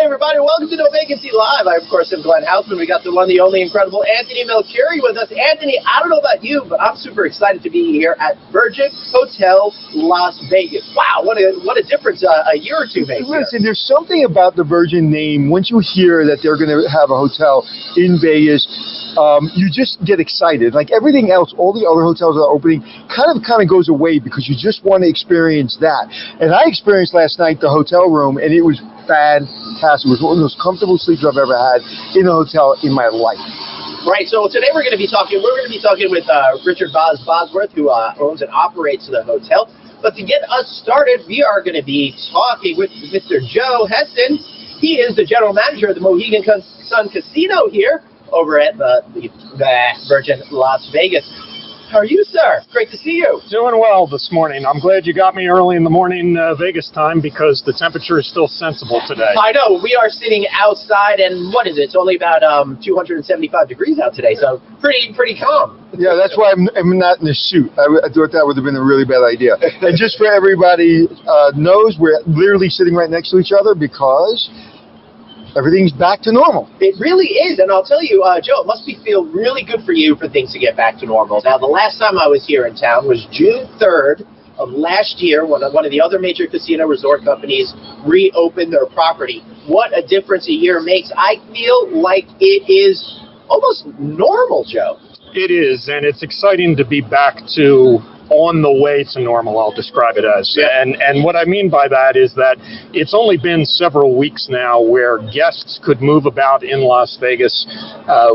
everybody. Welcome to No Vacancy Live. I, of course, am Glenn Hausman. We got the one, the only incredible Anthony Melchiori with us. Anthony, I don't know about you, but I'm super excited to be here at Virgin Hotel Las Vegas. Wow, what a difference a year or two makes. Listen, there's something about the Virgin name. Once you hear that they're going to have a hotel in Vegas, you just get excited. Like everything else, all the other hotels that are opening kind of goes away because you just want to experience that. And I experienced last night the hotel room, and it was fantastic. It was one of the most comfortable sleeps I've ever had in a hotel in my life. Right, so today we're going to be talking with Richard Bosworth, who owns and operates the hotel. But to get us started, we are going to be talking with Mr. Joe Heston. He is the general manager of the Mohegan Sun Casino here over at the Virgin Las Vegas. How are you, sir? Great to see you. Doing well this morning. I'm glad you got me early in the morning Vegas time because the temperature is still sensible today. I know. We are sitting outside, and what is it? It's only about 275 degrees out today, so pretty calm. Yeah, that's why I'm not in a suit. I thought that would have been a really bad idea. And just for everybody knows, we're literally sitting right next to each other because everything's back to normal. It really is, and I'll tell you, Joe, it must feel really good for you for things to get back to normal. Now, the last time I was here in town was June 3rd of last year when one of the other major casino resort companies reopened their property. What a difference a year makes. I feel like it is almost normal, Joe. It is, and it's exciting to be back to on the way to normal, I'll describe it as. Yeah. And what I mean by that is that it's only been several weeks now where guests could move about in Las Vegas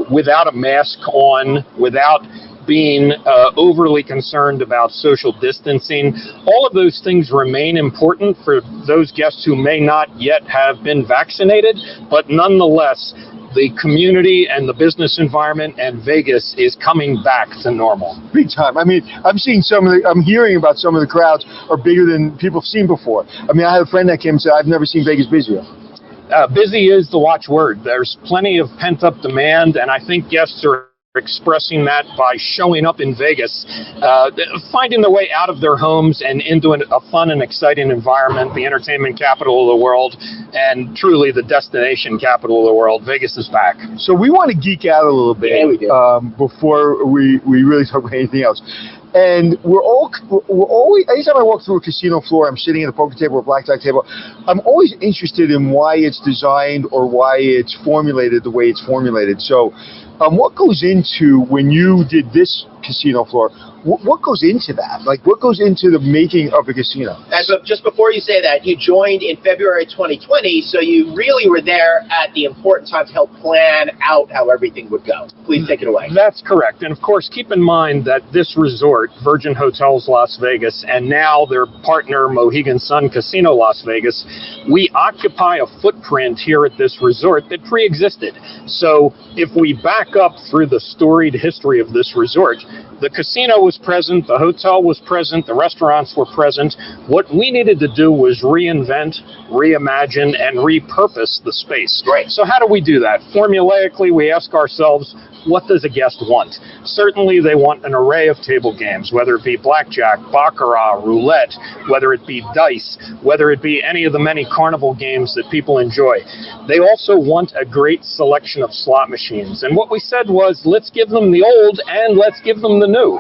without a mask on, without being overly concerned about social distancing. All of those things remain important for those guests who may not yet have been vaccinated, but nonetheless, the community and the business environment and Vegas is coming back to normal. Big time. I mean, I'm hearing about some of the crowds are bigger than people have seen before. I mean, I had a friend that came and said, I've never seen Vegas busier. Busy is the watchword. There's plenty of pent-up demand, and I think guests are expressing that by showing up in Vegas, finding their way out of their homes and into a fun and exciting environment, the entertainment capital of the world, and truly the destination capital of the world. Vegas is back. So we want to geek out a little bit before we really talk about anything else. And we're always, anytime I walk through a casino floor, I'm sitting at a poker table or a blackjack table, I'm always interested in why it's designed or why it's formulated the way it's formulated. So what goes into, when you did this casino floor, what goes into that? Like, what goes into the making of a casino? And just before you say that, you joined in February 2020, so you really were there at the important time to help plan out how everything would go. Please take it away. That's correct. And of course, keep in mind that this resort, Virgin Hotels Las Vegas, and now their partner, Mohegan Sun Casino Las Vegas, we occupy a footprint here at this resort that pre-existed. So if we back up through the storied history of this resort, the casino was present, the hotel was present, the restaurants were present. What we needed to do was reinvent, reimagine, and repurpose the space. Right. So how do we do that? Formulaically, we ask ourselves, what does a guest want? Certainly they want an array of table games, whether it be blackjack, baccarat, roulette, whether it be dice, whether it be any of the many carnival games that people enjoy. They also want a great selection of slot machines. And what we said was, let's give them the old and let's give them the new.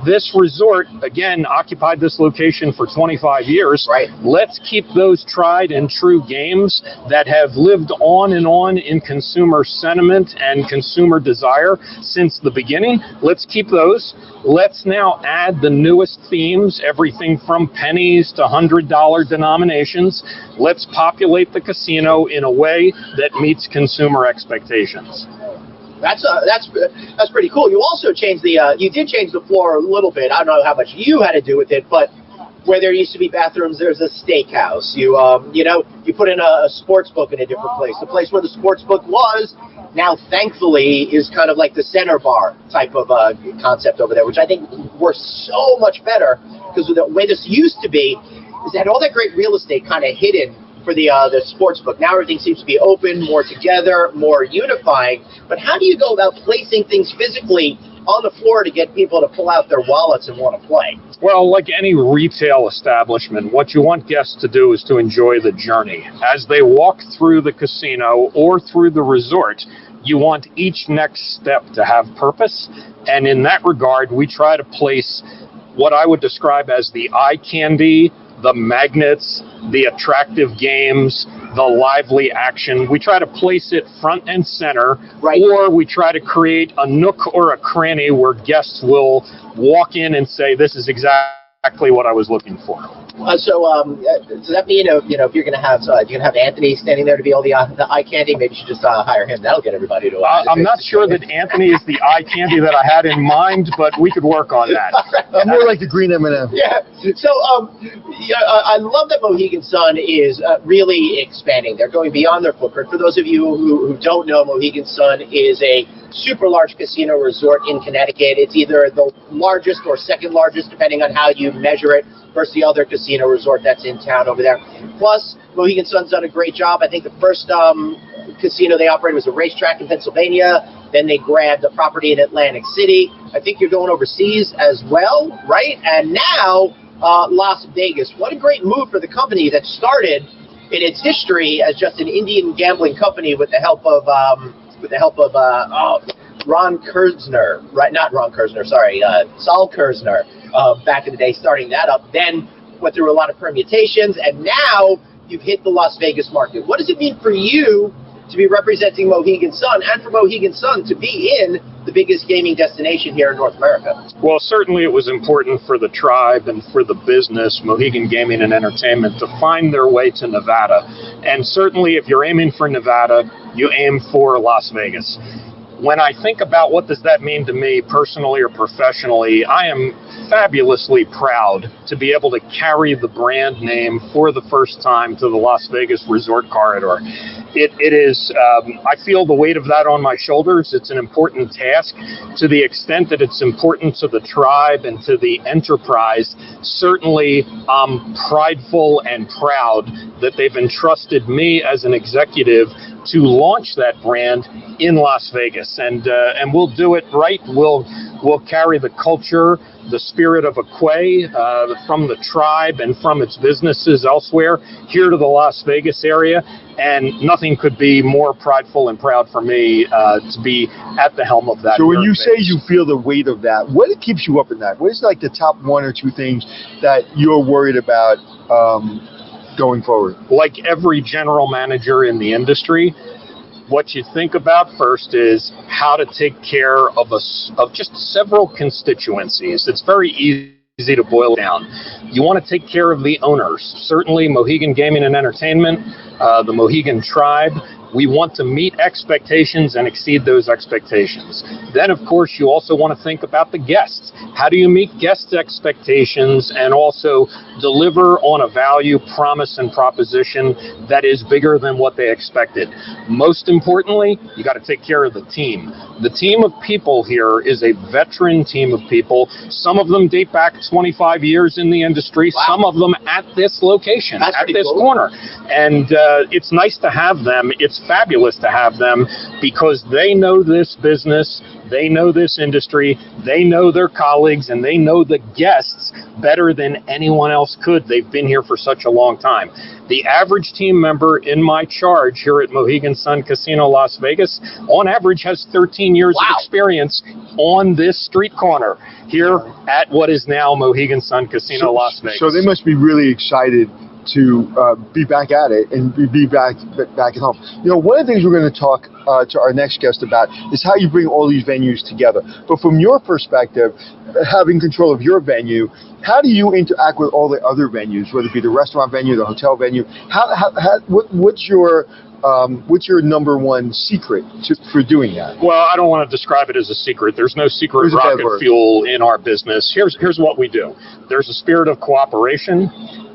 This resort, again, occupied this location for 25 years. Right. Let's keep those tried and true games that have lived on in consumer sentiment and consumer desire since the beginning. Let's keep those. Let's now add the newest themes, everything from pennies to $100 denominations. Let's populate the casino in a way that meets consumer expectations. That's pretty cool. You also changed you did change the floor a little bit. I don't know how much you had to do with it, but where there used to be bathrooms, there's a steakhouse. You put in a sports book in a different place. The place where the sports book was now, thankfully, is kind of like the center bar type of concept over there, which I think works so much better because the way this used to be is that all that great real estate kind of hidden for the sports book. Now everything seems to be open, more together, more unifying. But how do you go about placing things physically on the floor to get people to pull out their wallets and want to play? Well, like any retail establishment, what you want guests to do is to enjoy the journey. As they walk through the casino or through the resort, you want each next step to have purpose. And in that regard, we try to place what I would describe as the eye candy, the magnets, the attractive games, the lively action. We try to place it front and center, right, or we try to create a nook or a cranny where guests will walk in and say, this is exactly what I was looking for. So does that mean, if you're going to have Anthony standing there to be all the eye candy, maybe you should just hire him. That'll get everybody to. I'm not sure that Anthony is the eye candy that I had in mind, but we could work on that. More like the green M&M. Yeah. So I love that Mohegan Sun is really expanding. They're going beyond their footprint. For those of you who don't know, Mohegan Sun is a super large casino resort in Connecticut. It's either the largest or second largest, depending on how you measure it, versus the other casino resort that's in town over there. Plus, Mohegan Sun's done a great job. I think the first casino they operated was a racetrack in Pennsylvania. Then they grabbed a property in Atlantic City. I think you're going overseas as well, right? And now Las Vegas. What a great move for the company that started in its history as just an Indian gambling company with the help of Ron Kerzner, right? Not Ron Kerzner, sorry, Saul Kerzner. Back in the day, starting that up, then went through a lot of permutations, and now you've hit the Las Vegas market. What does it mean for you to be representing Mohegan Sun, and for Mohegan Sun to be in the biggest gaming destination here in North America? Well, certainly it was important for the tribe and for the business, Mohegan Gaming and Entertainment, to find their way to Nevada. And certainly if you're aiming for Nevada, you aim for Las Vegas. When I think about what does that mean to me personally or professionally, I am fabulously proud to be able to carry the brand name for the first time to the Las Vegas Resort Corridor. It is, I feel the weight of that on my shoulders. It's an important task. To the extent that it's important to the tribe and to the enterprise, certainly I'm prideful and proud that they've entrusted me as an executive to launch that brand in Las Vegas, and we'll do it right. We'll carry the culture, the spirit of Aquay from the tribe and from its businesses elsewhere here to the Las Vegas area, and nothing could be more prideful and proud for me to be at the helm of that. So when you say you feel the weight of that, what keeps you up at night? What is like the top one or two things that you're worried about going forward? Like every general manager in the industry, what you think about first is how to take care of just several constituencies. It's very easy to boil down. You want to take care of the owners. Certainly Mohegan Gaming and Entertainment, the Mohegan Tribe. We want to meet expectations and exceed those expectations. Then, of course, you also want to think about the guests. How do you meet guests' expectations and also deliver on a value, promise, and proposition that is bigger than what they expected? Most importantly, you got to take care of the team. The team of people here is a veteran team of people. Some of them date back 25 years in the industry. Wow. Some of them at this location, at this corner. And it's nice to have them. It's fabulous to have them because they know this business, they know this industry, they know their colleagues, and they know the guests better than anyone else could. They've been here for such a long time. The average team member in my charge here at Mohegan Sun Casino Las Vegas, on average, has 13 years of experience on this street corner here at what is now Mohegan Sun Casino Las Vegas. So they must be really excited to be back at it and be back at home. You know, one of the things we're going to talk to our next guest about is how you bring all these venues together. But from your perspective, having control of your venue, how do you interact with all the other venues, whether it be the restaurant venue, the hotel venue? What's your number one secret for doing that? Well, I don't want to describe it as a secret. There's no secret rocket fuel in our business. Here's what we do. There's a spirit of cooperation.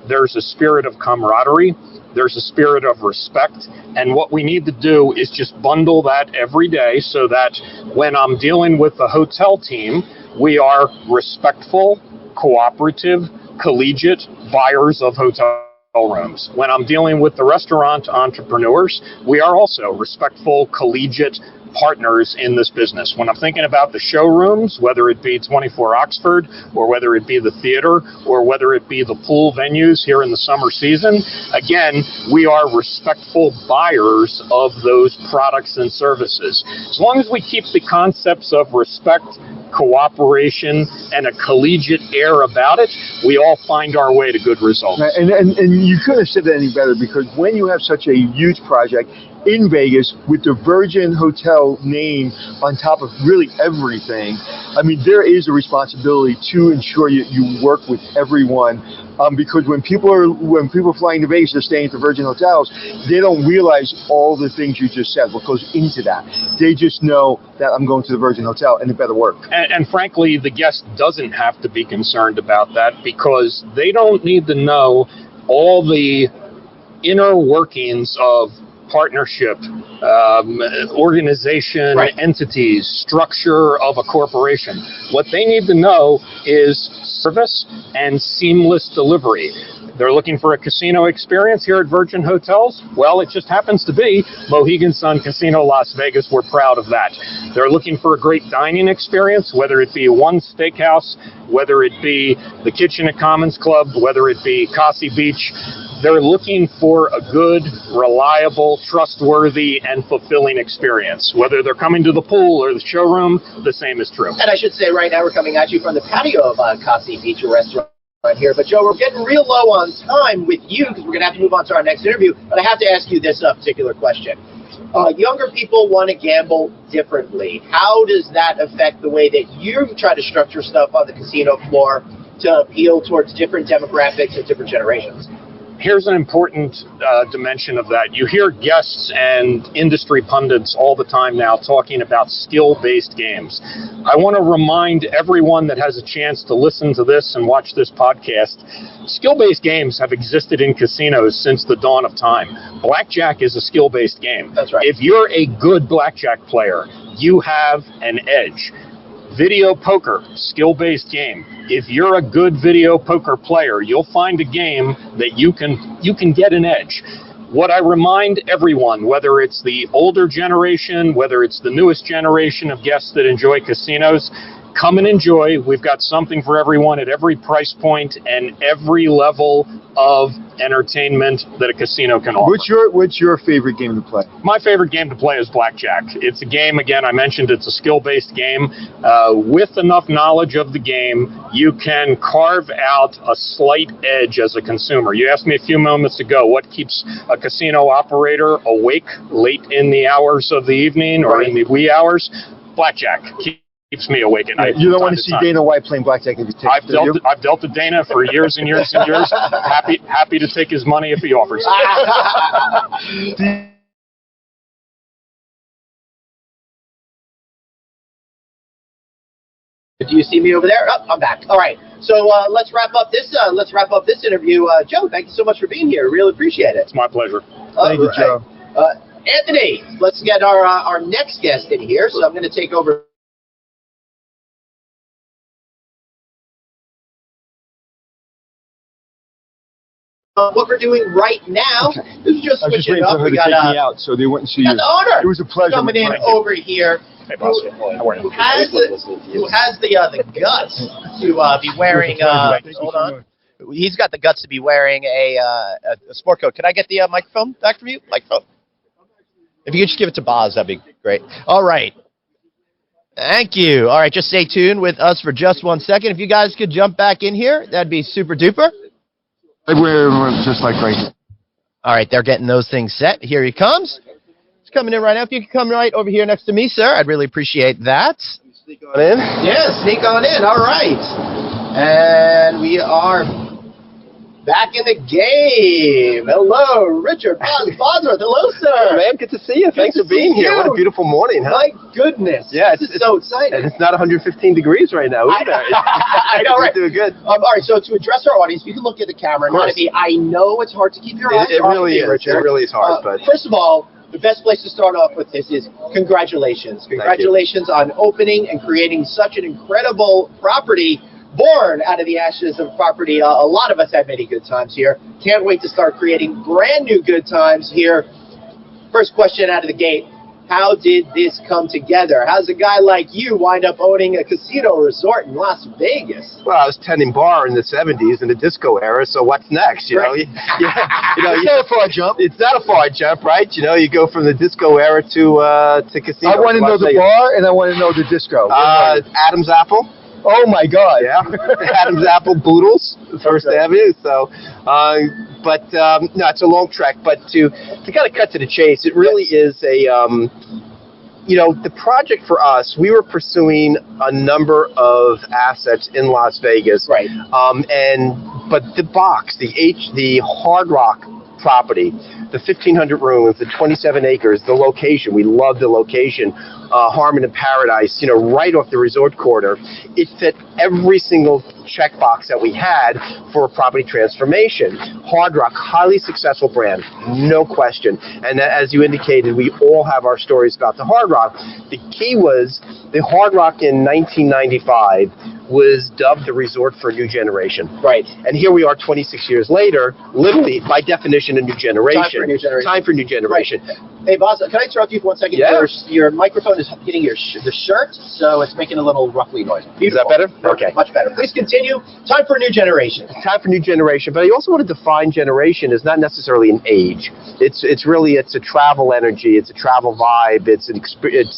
There's a spirit of camaraderie. There's a spirit of respect. And what we need to do is just bundle that every day so that when I'm dealing with the hotel team, we are respectful, cooperative, collegiate buyers of hotel rooms. When I'm dealing with the restaurant entrepreneurs, we are also respectful, collegiate partners in this business. When I'm thinking about the showrooms, whether it be 24 Oxford, or whether it be the theater, or whether it be the pool venues here in the summer season, again, we are respectful buyers of those products and services. As long as we keep the concepts of respect, cooperation, and a collegiate air about it, we all find our way to good results. Right. And you couldn't have said that any better, because when you have such a huge project in Vegas with the Virgin Hotel name on top of really everything, I mean, there is a responsibility to ensure you work with everyone. Because when people are flying to Vegas, they're staying at the Virgin Hotels, they don't realize all the things you just said, what goes into that. They just know that I'm going to the Virgin Hotel and it better work. And frankly, the guest doesn't have to be concerned about that, because they don't need to know all the inner workings of partnership, organization, right, entities, structure of a corporation. What they need to know is service and seamless delivery. They're looking for a casino experience here at Virgin Hotels. Well, it just happens to be Mohegan Sun Casino Las Vegas. We're proud of that. They're looking for a great dining experience, whether it be One Steakhouse, whether it be the Kitchen at Commons Club, whether it be Cassi Beach. They're looking for a good, reliable, trustworthy, and fulfilling experience. Whether they're coming to the pool or the showroom, the same is true. And I should say right now we're coming at you from the patio of Cassi Beach Restaurant here. But Joe, we're getting real low on time with you, because we're going to have to move on to our next interview. But I have to ask you this particular question. Younger people want to gamble differently. How does that affect the way that you try to structure stuff on the casino floor to appeal towards different demographics and different generations? Here's an important dimension of that. You hear guests and industry pundits all the time now talking about skill-based games. I want to remind everyone that has a chance to listen to this and watch this podcast, skill-based games have existed in casinos since the dawn of time. Blackjack is a skill-based game. That's right. If you're a good blackjack player, you have an edge. Video poker, skill-based game. If you're a good video poker player, you'll find a game that you can get an edge. What I remind everyone, whether it's the older generation, whether it's the newest generation of guests that enjoy casinos, come and enjoy. We've got something for everyone at every price point and every level of entertainment that a casino can offer. What's your favorite game to play? My favorite game to play is blackjack. It's a game, again, I mentioned it's a skill-based game. With enough knowledge of the game, you can carve out a slight edge as a consumer. You asked me a few moments ago, what keeps a casino operator awake late in the hours of the evening or in the wee hours? Blackjack keeps me awake at night. You don't want to see Dana White playing blackjack if you take I've dealt to Dana for years and years and years. Happy to take his money if he offers it. Do you see me over there? Oh, I'm back. All right. So let's wrap up this. Interview. Joe, thank you so much for being here. Really appreciate it. It's my pleasure. Thank you, Joe. Anthony, let's get our next guest in here. So I'm going to take over. What we're doing right now is just switching up. We got me out so they wouldn't see you. The owner. It was a pleasure Coming in over here. Hey, boss. Who has the guts to be wearing? Hold on. He's got the guts to be wearing a sport coat. Can I get the microphone back from you? Microphone. If you could just give it to Boz, that'd be great. All right. Thank you. All right, just stay tuned with us for just 1 second. If you guys could jump back in here, that'd be super duper. We're just like right here. All right, they're getting those things set. Here he comes. He's coming in right now. If you could come right over here next to me, sir, I'd really appreciate that. Sneak on in? Yeah, sneak on in. All right. And we are back in the game. Hello, Richard Bosworth. Hello, sir. Man, good to see you. Thanks for being here. What a beautiful morning, huh? My goodness. Yeah, this is so exciting. And it's not 115 degrees right now, either. I know, right? We're doing good. All right, so to address our audience, if you can look at the camera, not at me. I know it's hard to keep your eyes It off really of me, is. Richard. It really is hard. But first of all, the best place to start off with this is congratulations. Congratulations on opening and creating such an incredible property born out of the ashes of property. A lot of us had many good times here. Can't wait to start creating brand new good times here. First question out of the gate. How did this come together? How's a guy like you wind up owning a casino resort in Las Vegas? Well, I was tending bar in the 70s in the disco era, so what's next? You know, it's not a far jump. It's not a far jump, right? You know, you go from the disco era to casino. I want to know the bar and I want to know the disco. Adam's Apple. Oh my God! Yeah, Adam's Apple Boodles, First Avenue. So, no, it's a long trek. But to kind of cut to the chase, it really is a, the project for us. We were pursuing a number of assets in Las Vegas, right? But the Hard Rock property, the 1,500 rooms, the 27 acres, the location. We love the location. Harmon and Paradise, right off the resort corridor. It fit every single checkbox that we had for a property transformation. Hard Rock, highly successful brand, no question. And as you indicated, we all have our stories about the Hard Rock. The key was the Hard Rock in 1995 was dubbed the resort for a new generation. Right. And here we are 26 years later, literally, by definition, a new generation. Time for a new generation. Time for a new generation. Right. Hey, Boz, can I interrupt you for 1 second? Yeah. Your microphone is hitting the shirt, so it's making a little ruffly noise. Beautiful. Is that better? Okay. Much better. Please continue. Time for a new generation. Time for a new generation, but I also want to define generation as not necessarily an age. It's a travel energy, it's a travel vibe, it's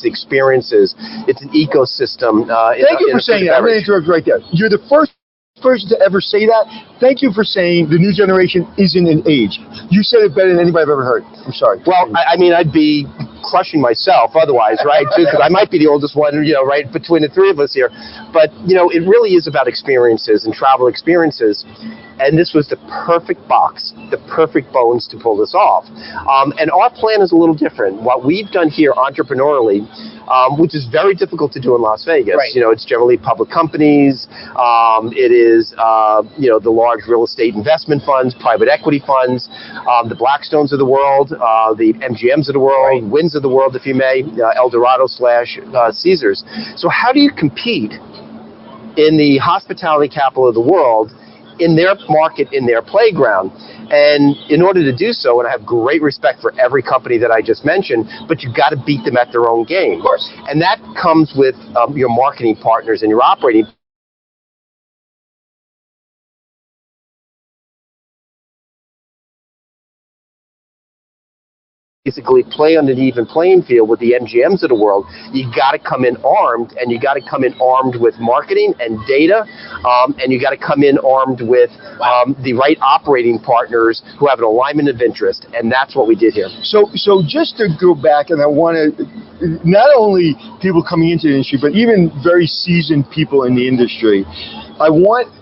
experiences, it's an ecosystem. Thank you for saying that. I'm going to interrupt right there. You're the first person to ever say that. Thank you for saying the new generation isn't an age. You said it better than anybody I've ever heard. I'm sorry. Well, I mean, I'd be crushing myself otherwise, right? Too, because I might be the oldest one, right between the three of us here. But it really is about experiences and travel experiences. And this was the perfect box, the perfect bones to pull this off. And our plan is a little different. What we've done here entrepreneurially, which is very difficult to do in Las Vegas. Right. It's generally public companies. It is, the large real estate investment funds, private equity funds, the Blackstones of the world, the MGMs of the world, right. Winds of the world, if you may, Eldorado / Caesars. So how do you compete in the hospitality capital of the world, in their market, in their playground? And in order to do so, and I have great respect for every company that I just mentioned, but you've got to beat them at their own game. Of course. And that comes with your marketing partners and your operating basically play on an even playing field with the MGMs of the world. You got to come in armed, and you got to come in armed with marketing and data, and you got to come in armed with the right operating partners who have an alignment of interest, and that's what we did here. So just to go back, and I want to, not only people coming into the industry, but even very seasoned people in the industry, I want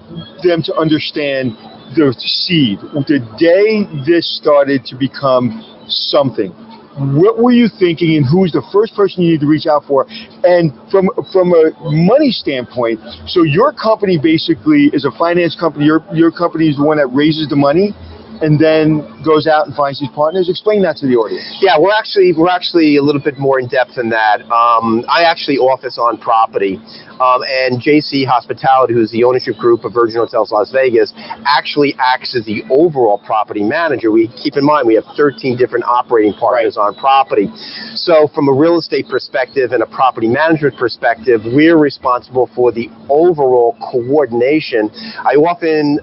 them to understand the seed. The day this started to become something, what were you thinking, and who was the first person you needed to reach out for? And from a money standpoint, so your company basically is a finance company. Your company is the one that raises the money and then goes out and finds these partners. Explain that to the audience. Yeah, we're actually a little bit more in depth than that. I actually office on property, and JC Hospitality, who's the ownership group of Virgin Hotels Las Vegas, actually acts as the overall property manager. We keep in mind we have 13 different operating partners on property. So from a real estate perspective and a property management perspective, we're responsible for the overall coordination. I often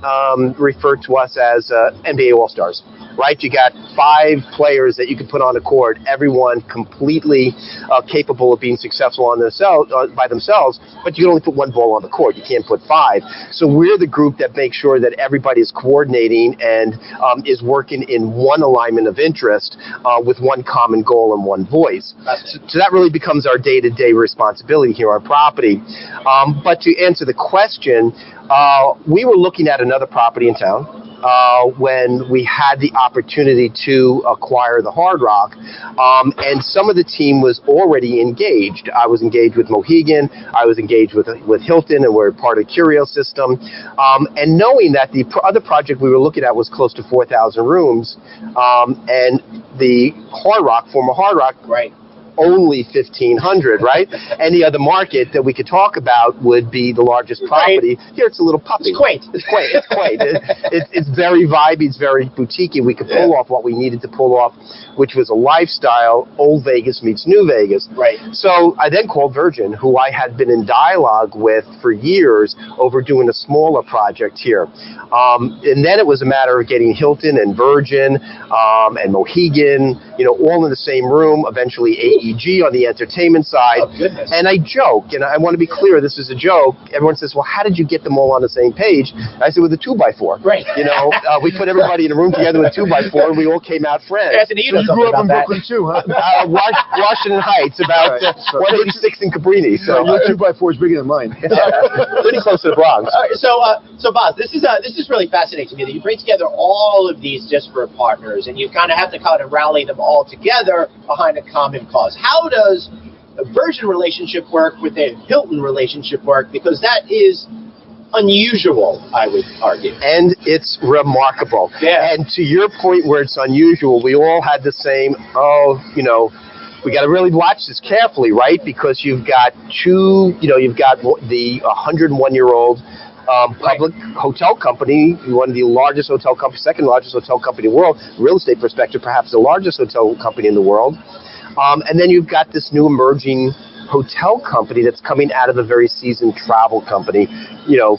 refer to us as NBA All-Stars. Right, you got 5 players that you can put on the court, everyone completely capable of being successful on themselves, by themselves, but you can only put 1 ball on the court. You can't put 5. So we're the group that makes sure that everybody is coordinating and is working in one alignment of interest with one common goal and one voice. So that really becomes our day-to-day responsibility here on property. But to answer the question, we were looking at another property in town when we had the opportunity to acquire the Hard Rock, and some of the team was already engaged. I was engaged with Mohegan, I was engaged with Hilton, and we're part of the Curio system, and knowing that the other project we were looking at was close to 4,000 rooms, and the Hard Rock, former Hard Rock, only 1,500, right? Any other market that we could talk about would be the largest property. Right. Here it's a little puppy. It's quaint. It's quaint. It's quaint. It's very vibey. It's very boutiquey. We could pull off what we needed to pull off, which was a lifestyle, old Vegas meets new Vegas. Right. So I then called Virgin, who I had been in dialogue with for years over doing a smaller project here. And then it was a matter of getting Hilton and Virgin and Mohegan, all in the same room, eventually AEG on the entertainment side. Oh, goodness. And I joke, and I want to be clear, this is a joke. Everyone says, well, how did you get them all on the same page? And I said, with a 2x4. Right. We put everybody in a room together with a 2x4, and we all came out friends. You grew up in Brooklyn too, huh? Washington Heights, about 186 in Cabrini. So your 2x4 is bigger than mine. Pretty close to the Bronx. All right, so Boz, this is really fascinating to me that you bring together all of these disparate partners, and you kind of have to rally them all together behind a common cause. How does a Virgin relationship work with a Hilton relationship work? Because that is unusual, I would argue. And it's remarkable. Yeah. And to your point where it's unusual, we all had the same, we got to really watch this carefully, right? Because you've got the 101-year-old public hotel company, one of the largest hotel companies, second largest hotel company in the world, real estate perspective, perhaps the largest hotel company in the world. And then you've got this new emerging hotel company that's coming out of a very seasoned travel company.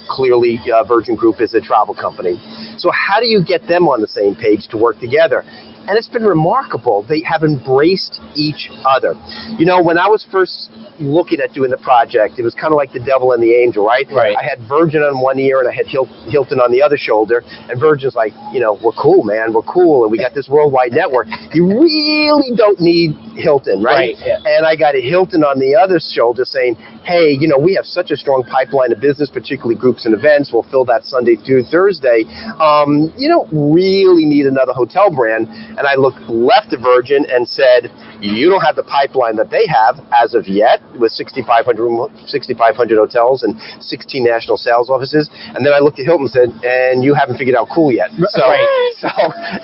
Clearly Virgin Group is a travel company. So how do you get them on the same page to work together? And it's been remarkable. They have embraced each other. When I was first looking at doing the project, it was kind of like the devil and the angel, right? Right. I had Virgin on one ear and I had Hilton on the other shoulder. And Virgin's like, we're cool, man. We're cool. And we got this worldwide network. You really don't need Hilton, right? Yeah. And I got a Hilton on the other shoulder saying, hey, we have such a strong pipeline of business, particularly groups and events. We'll fill that Sunday through Thursday. You don't really need another hotel brand. And I looked left of Virgin and said, you don't have the pipeline that they have as of yet, with 6,500 hotels and 16 national sales offices. And then I looked at Hilton and said, and you haven't figured out cool yet. So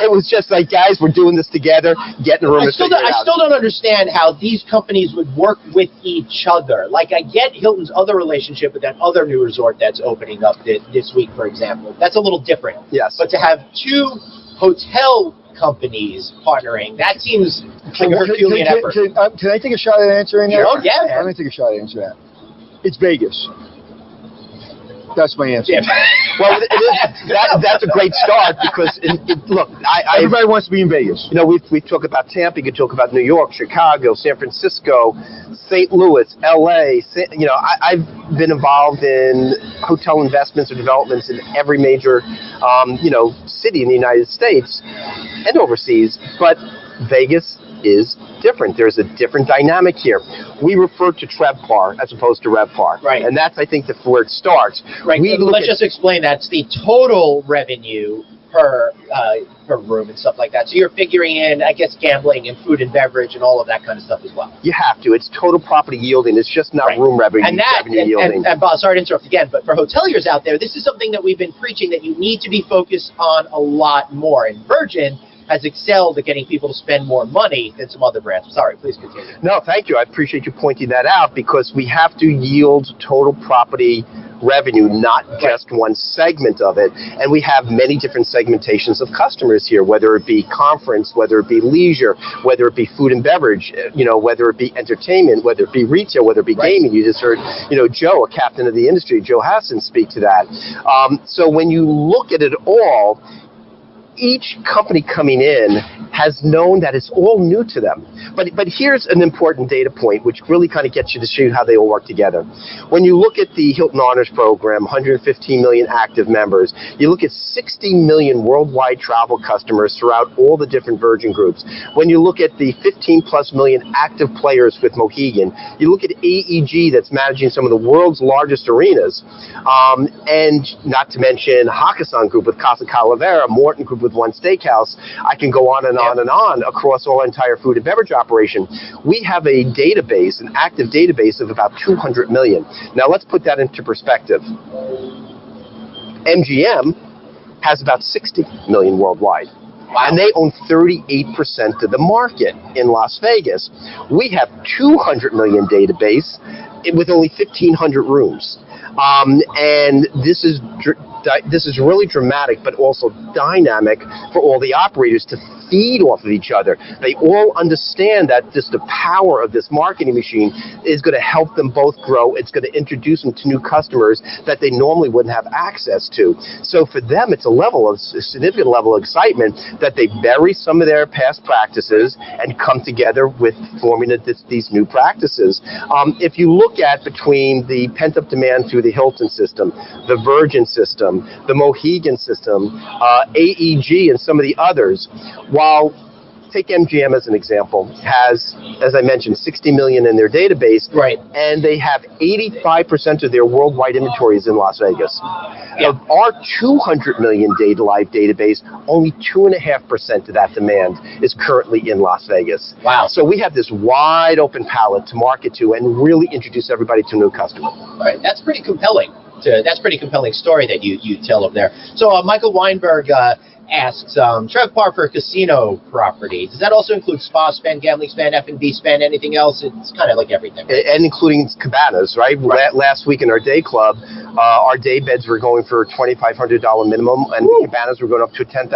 it was just like, guys, we're doing this together, get in a room and figure it out. I still don't understand how these companies would work with each other. Like, I get Hilton's other relationship with that other new resort that's opening up this week, for example. That's a little different. Yes. But to have two hotel companies partnering, that seems like a Herculean effort. Can I take a shot at answering that? Oh, yeah, man. I'm going to take a shot at answering that. It's Vegas. That's my answer. Yeah. Well, that's a great start because, look, everybody wants to be in Vegas. We talk about Tampa, you could talk about New York, Chicago, San Francisco, St. Louis, LA. I've been involved in hotel investments or developments in every major, city in the United States and overseas. But Vegas is different. There's a different dynamic here. We refer to TRevPAR as opposed to RevPAR. Right. And that's, I think, where it starts. Right. Let's just explain that. It's the total revenue per room and stuff like that. So you're figuring in, I guess, gambling and food and beverage and all of that kind of stuff as well. You have to. It's total property yielding. It's just not room revenue, yielding. And Bob, sorry to interrupt again, but for hoteliers out there, this is something that we've been preaching that you need to be focused on a lot more. And Virgin has excelled at getting people to spend more money than some other brands. Sorry, please continue. No, thank you. I appreciate you pointing that out because we have to yield total property revenue, not just one segment of it. And we have many different segmentations of customers here, whether it be conference, whether it be leisure, whether it be food and beverage, whether it be entertainment, whether it be retail, whether it be gaming. You just heard, Joe, a captain of the industry, Joe Hassan, speak to that. So when you look at it all, each company coming in has known that it's all new to them. But here's an important data point, which really kind of gets you to show you how they all work together. When you look at the Hilton Honors Program, 115 million active members, you look at 60 million worldwide travel customers throughout all the different Virgin groups. When you look at the 15 plus million active players with Mohegan, you look at AEG that's managing some of the world's largest arenas, and not to mention Hakkasan Group with Casa Calavera, Morton Group with One Steakhouse. I can go on and on and on across our entire food and beverage operation. We have a database, an active database of about 200 million. Now let's put that into perspective. MGM has about 60 million worldwide. Wow. And they own 38% of the market in Las Vegas. We have 200 million database with only 1,500 rooms. And this is really dramatic, but also dynamic for all the operators to feed off of each other. They all understand that just the power of this marketing machine is going to help them both grow. It's going to introduce them to new customers that they normally wouldn't have access to. So for them, it's a significant level of excitement that they bury some of their past practices and come together with forming these new practices. If you look at between the pent-up demand through the Hilton system, the Virgin system, the Mohegan system, AEG, and some of the others, while take MGM as an example, has, as I mentioned, 60 million in their database, right, and they have 85% of their worldwide inventory is in Las Vegas. Yeah. Of our 200 million live database, only 2.5% of that demand is currently in Las Vegas. Wow. So we have this wide open palette to market to and really introduce everybody to a new customer. All right, that's pretty compelling. That's a pretty compelling story that you tell over there. So Michael Weinberg asks, Trev Parker casino property, does that also include spa spend, gambling spend, F&B spend, anything else? It's kind of like everything. Right? And including cabanas, right? Last week in our day club, our day beds were going for $2,500 minimum, and the cabanas were going up to a $10,000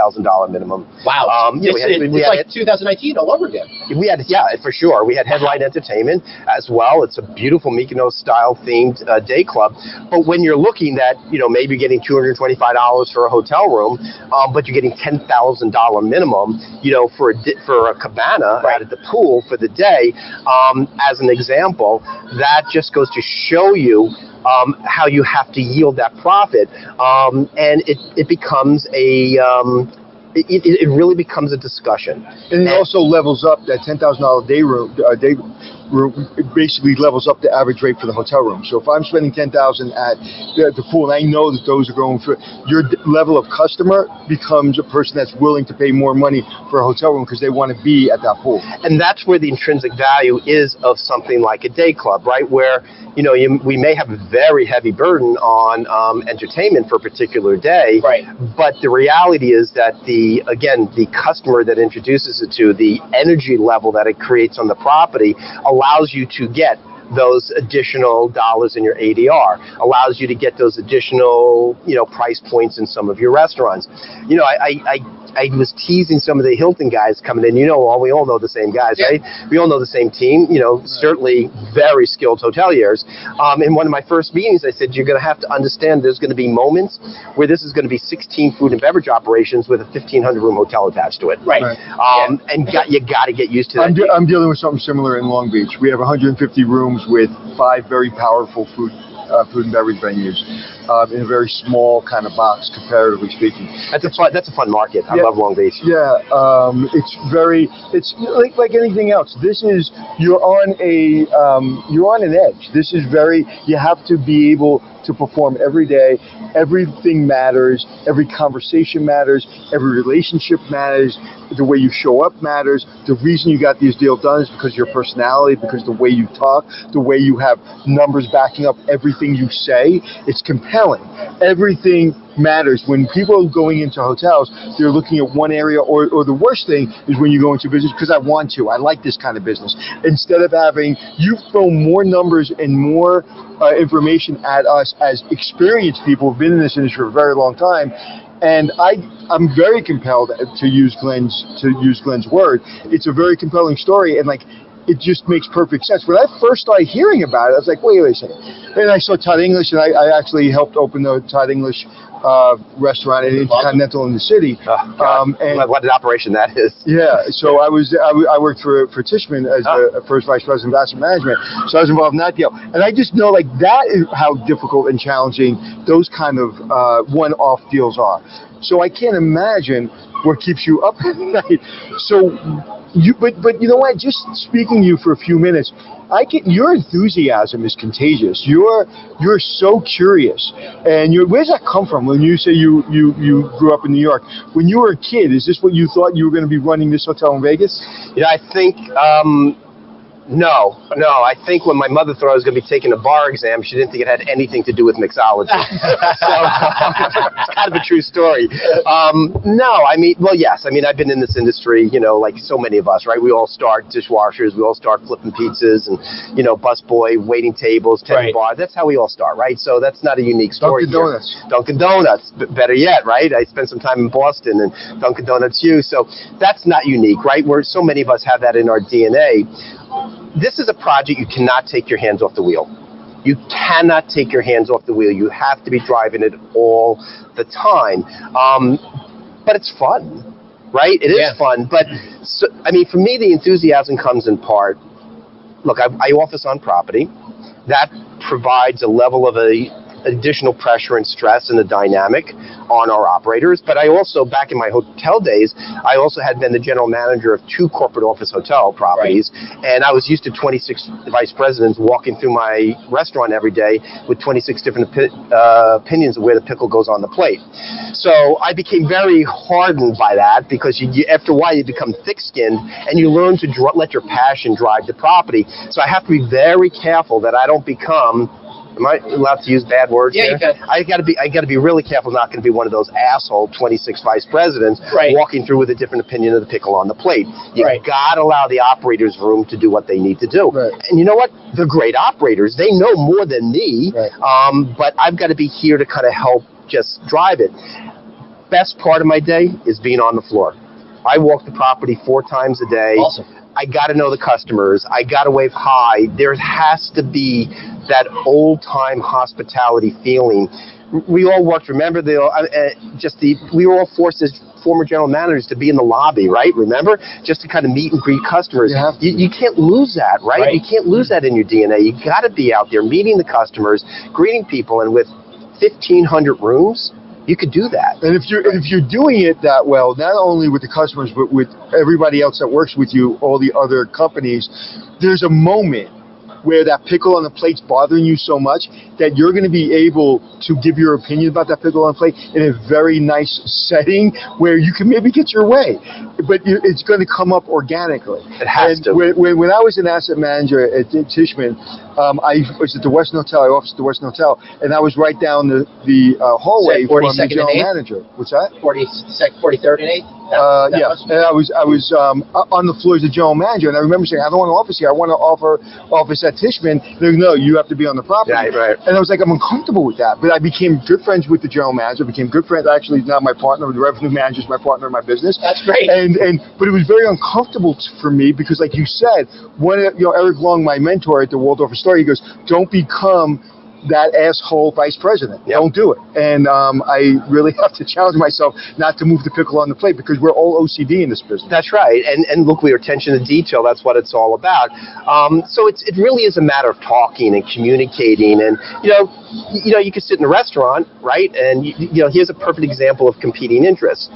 minimum. Wow. It's like 2019 all over again. We had, yeah, for sure. We had headline entertainment as well. It's a beautiful Mykonos-style themed day club. But when you're looking at, maybe getting $225 for a hotel room, but you're getting $10,000 minimum, for a cabana out at the pool for the day, as an example, that just goes to show you how you have to yield that profit, and it becomes it really becomes a discussion. And it also levels up that $10,000 day room. It basically levels up the average rate for the hotel room. So if I'm spending $10,000 at the pool, and I know that those are going for, your level of customer becomes a person that's willing to pay more money for a hotel room because they want to be at that pool. And that's where the intrinsic value is of something like a day club, right? Where we may have a very heavy burden on entertainment for a particular day, right? But the reality is that the customer that introduces it to, the energy level that it creates on the property allows you to get those additional dollars in your ADR, allows you to get those additional, price points in some of your restaurants. I was teasing some of the Hilton guys coming in. We all know the same guys, right? We all know the same team. Certainly very skilled hoteliers. In one of my first meetings, I said, you're going to have to understand there's going to be moments where this is going to be 16 food and beverage operations with a 1,500 room hotel attached to it. Right. And you got to get used to that. I'm dealing with something similar in Long Beach. We have 150 rooms with 5 very powerful food and beverage venues in a very small kind of box, comparatively speaking. That's a fun market. I love Long Beach. Yeah, it's like anything else. This is you're on an edge. This is you have to be able to perform every day. Everything matters. Every conversation matters. Every relationship matters. The way you show up matters. The reason you got these deals done is because your personality, because the way you talk, the way you have numbers backing up everything you say. It's compelling. Everything matters. When people are going into hotels, they're looking at one area, or the worst thing is when you go into business, because I like this kind of business. Instead of having you throw more numbers and more information at us as experienced people who've been in this industry for a very long time. And I'm very compelled to use Glenn's word. It's a very compelling story, and it just makes perfect sense. When I first started hearing about it, I was like, wait a second. And I saw Todd English, and I actually helped open the Todd English restaurant at Intercontinental in the city. And what an operation that is. Yeah, so I worked for Tishman as the first vice president of asset management, so I was involved in that deal. And I just know that is how difficult and challenging those kind of one-off deals are. So I can't imagine what keeps you up at night. So but you know what? Just speaking to you for a few minutes, your enthusiasm is contagious. You're so curious, and where does that come from? When you say you grew up in New York, when you were a kid, is this what you thought you were going to be running this hotel in Vegas? I think No. I think when my mother thought I was going to be taking a bar exam, she didn't think it had anything to do with mixology. So it's kind of a true story. No, I mean, well, yes. I mean, I've been in this industry, like so many of us, right? We all start dishwashers. We all start flipping pizzas and, busboy, waiting tables, tending bars. That's how we all start, right? So that's not a unique story. Dunkin' Donuts. Better yet, right? I spent some time in Boston and Dunkin' Donuts you. So that's not unique, right? Where so many of us have that in our DNA. This is a project you cannot take your hands off the wheel. You cannot take your hands off the wheel. You have to be driving it all the time. But it's fun, right? It is fun. But, I mean, for me, the enthusiasm comes in part. Look, I office on property. That provides a level of additional pressure and stress and a dynamic on our operators. But I also, back in my hotel days, I also had been the general manager of 2 corporate office hotel properties, and I was used to 26 vice presidents walking through my restaurant every day with 26 different opinions of where the pickle goes on the plate. So I became very hardened by that, because after a while you become thick-skinned and you learn to let your passion drive the property. So I have to be very careful that I don't become. Am I allowed to use bad words here? Yeah, you can. I got to be really careful not going to be one of those asshole 26 vice presidents walking through with a different opinion of the pickle on the plate. You got to allow the operators room to do what they need to do. And you know what? They're great operators. They know more than me, but I've got to be here to kind of help just drive it. Best part of my day is being on the floor. I walk the property 4 times a day. Awesome. I got to know the customers. I got to wave hi. There has to be that old-time hospitality feeling. We all worked. Remember, we were all forced as former general managers to be in the lobby, right? Remember, just to kind of meet and greet customers. You can't lose that, right? You can't lose that in your DNA. You got to be out there meeting the customers, greeting people, and with 1,500 rooms. You could do that. And if you're doing it that well, not only with the customers, but with everybody else that works with you, all the other companies, there's a moment where that pickle on the plate's bothering you so much that you're going to be able to give your opinion about that pickle on the plate in a very nice setting where you can maybe get your way, but it's going to come up organically. It has to. When I was an asset manager at Tishman, I was at the Westin Hotel. I officed at the Westin Hotel, and I was right down the hallway from the general manager. What's that? 43rd and 8th? Yeah, and I was on the floor as the general manager, and I remember saying, I don't want to office here. I want to office at Tishman. They're like, no, you have to be on the property. Right. And I was like, I'm uncomfortable with that. But I became good friends with the general manager. Became good friends. Actually, now my partner, the revenue manager, is my partner in my business. That's great. But it was very uncomfortable for me because, like you said, Eric Long, my mentor at the Waldorf Astoria, he goes, don't become that asshole vice president. Don't do it. And I really have to challenge myself not to move the pickle on the plate, because we're all OCD in this business. That's right. And look, we are attention to detail. That's what it's all about. So it really is a matter of talking and communicating. And you could sit in a restaurant, right? And here's a perfect example of competing interests.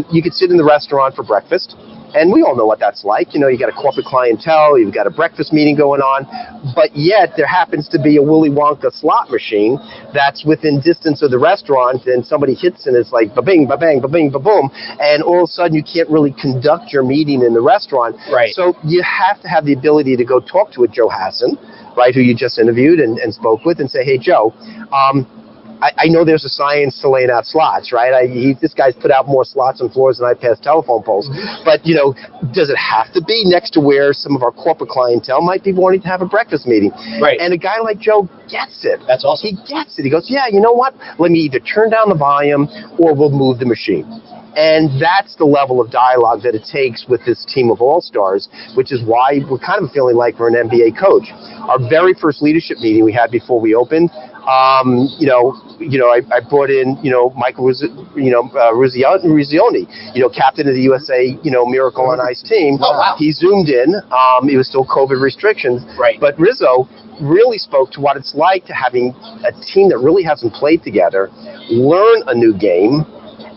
You could sit in the restaurant for breakfast. And we all know what that's like. You got a corporate clientele, you've got a breakfast meeting going on, but yet there happens to be a Willy Wonka slot machine that's within distance of the restaurant, and somebody hits and it's like ba-bing, ba-bang, ba-bing, ba-boom, and all of a sudden you can't really conduct your meeting in the restaurant. So you have to have the ability to go talk to a Joe Hassan, right, who you just interviewed and spoke with, and say, hey, Joe, I know there's a science to laying out slots, right? This guy's put out more slots and floors than I pass telephone poles. But, does it have to be next to where some of our corporate clientele might be wanting to have a breakfast meeting? And a guy like Joe gets it. That's awesome. He gets it. He goes, yeah, you know what? Let me either turn down the volume or we'll move the machine. And that's the level of dialogue that it takes with this team of all-stars, which is why we're kind of feeling like we're an NBA coach. Our very first leadership meeting we had before we opened, I brought in, Michael Ruzioni, captain of the USA, Miracle on Ice team. Oh, wow. He zoomed in. It was still COVID restrictions. But Rizzo really spoke to what it's like to having a team that really hasn't played together, learn a new game,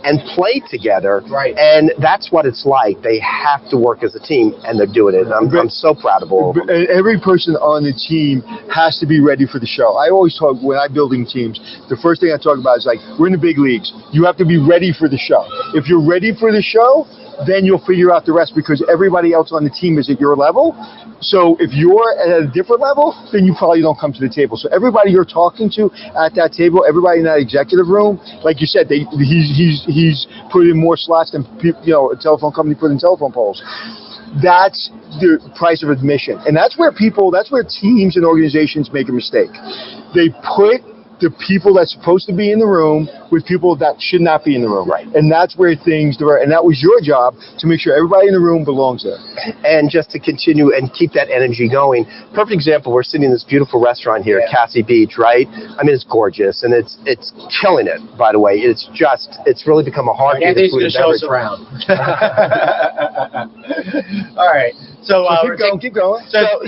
and play together. And that's what it's like. They have to work as a team, and they're doing it. And I'm so proud of all of them. Every person on the team has to be ready for the show. I always talk, when I'm building teams, the first thing I talk about is like, we're in the big leagues. You have to be ready for the show. If you're ready for the show, then you'll figure out the rest, because everybody else on the team is at your level. So if you're at a different level, then you probably don't come to the table. So everybody you're talking to at that table, everybody in that executive room, like you said, he's put in more slots than a telephone company put in telephone poles. That's the price of admission, and that's where teams and organizations make a mistake. They put the people that's supposed to be in the room with people that should not be in the room. Right. And that's where and that was your job, to make sure everybody in the room belongs there. And just to continue and keep that energy going. Perfect example, we're sitting in this beautiful restaurant here at Cassie Beach, right? I mean, it's gorgeous, and it's killing it, by the way. It's really become a heartbeat. Anthony's going to show us around. All right. So keep going. So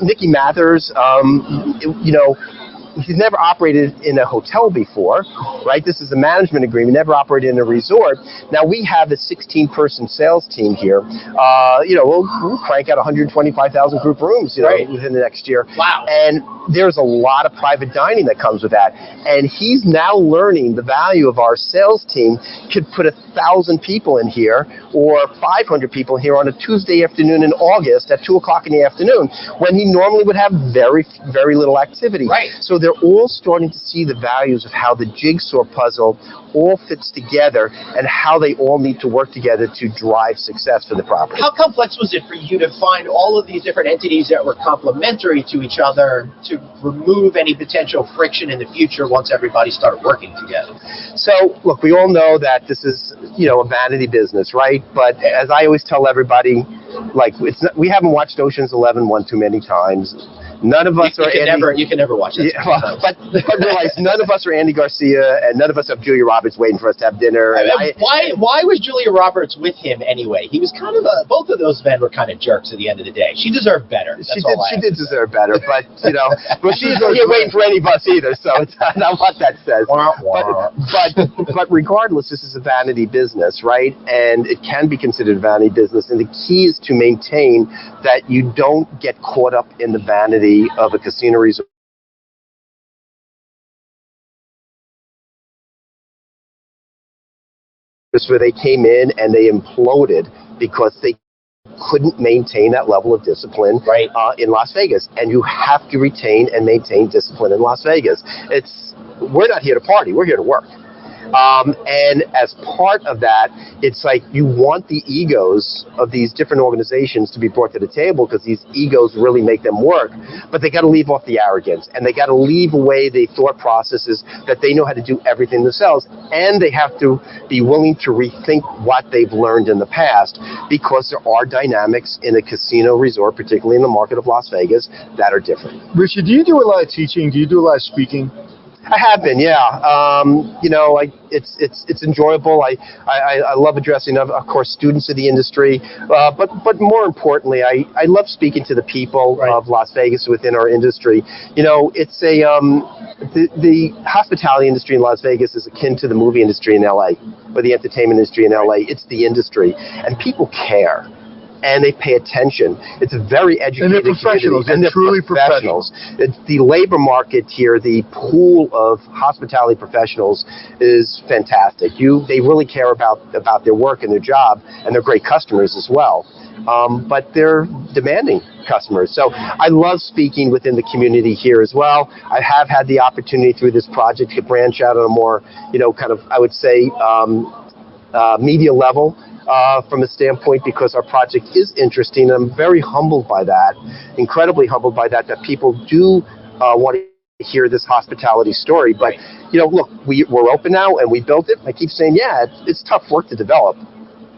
Nicky Mathers, he's never operated in a hotel before, right? This is a management agreement, never operated in a resort. Now we have a 16-person sales team here. We'll crank out 125,000 group rooms, within the next year. Wow. And there's a lot of private dining that comes with that. And he's now learning the value of our sales team could put 1,000 people in here or 500 people here on a Tuesday afternoon in August at 2 o'clock in the afternoon, when he normally would have very, very little activity. Right. So they're all starting to see the values of how the jigsaw puzzle all fits together and how they all need to work together to drive success for the property. How complex was it for you to find all of these different entities that were complementary to each other to remove any potential friction in the future once everybody started working together? So, look, we all know that this is, a vanity business, right? But as I always tell everybody, we haven't watched Ocean's 11 one too many times. None of us you can never watch it. Yeah, but realize none of us are Andy Garcia, and none of us have Julia Roberts waiting for us to have dinner. Why was Julia Roberts with him anyway? He was kind of both of those men were kind of jerks at the end of the day. She deserved better. She did deserve better, but but she's not here waiting for any of us either. So it's not what that says. But regardless, this is a vanity business, right? And it can be considered a vanity business, and the key is to maintain that you don't get caught up in the vanity of a casino resort. Where they came in and they imploded because they couldn't maintain that level of discipline in Las Vegas. And you have to retain and maintain discipline in Las Vegas. We're not here to party, we're here to work. And as part of that, it's like you want the egos of these different organizations to be brought to the table, because these egos really make them work. But they got to leave off the arrogance, and they got to leave away the thought processes that they know how to do everything themselves. And they have to be willing to rethink what they've learned in the past, because there are dynamics in a casino resort, particularly in the market of Las Vegas, that are different. Richard, do you do a lot of teaching? Do you do a lot of speaking? I have been, yeah. It's enjoyable. I love addressing, of course, students of the industry, but more importantly, I love speaking to the people of Las Vegas within our industry. It's the hospitality industry in Las Vegas is akin to the movie industry in LA, or the entertainment industry in LA. It's the industry, and people care. And they pay attention. It's a very educated community. And they're professionals. They're truly professionals. It's the labor market here, the pool of hospitality professionals is fantastic. They really care about their work and their job, and they're great customers as well. But they're demanding customers. So I love speaking within the community here as well. I have had the opportunity through this project to branch out on a more, I would say, media level. From a standpoint, because our project is interesting. I'm very humbled by that, incredibly humbled by that people do want to hear this hospitality story. But, look, we're open now, and we built it. I keep saying, it's tough work to develop.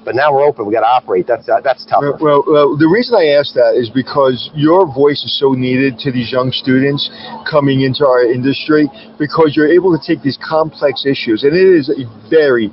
But now we're open. We got to operate. That's tough. Well, the reason I ask that is because your voice is so needed to these young students coming into our industry, because you're able to take these complex issues, and it is a very,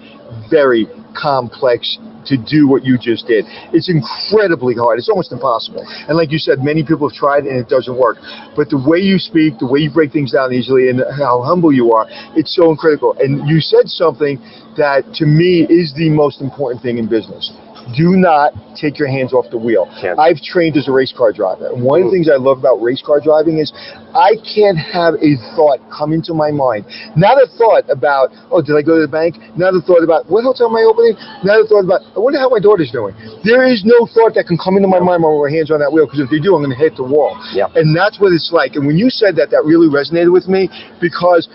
very complex to do what you just did. It's incredibly hard. It's almost impossible. And like you said, many people have tried and it doesn't work. But the way you speak, the way you break things down easily, and how humble you are, it's so critical. And you said something that, to me, is the most important thing in business. do not take your hands off the wheel. I've trained as a race car driver, and one of the things I love about race car driving is I can't have a thought come into my mind. Not a thought about, oh, did I go to the bank? Not a thought about, what hotel am I opening? Not a thought about, I wonder how my daughter's doing. There is no thought that can come into my mind while my hands on that wheel, because if they do, I'm going to hit the wall. And that's what it's like. And when you said that, that really resonated with me, because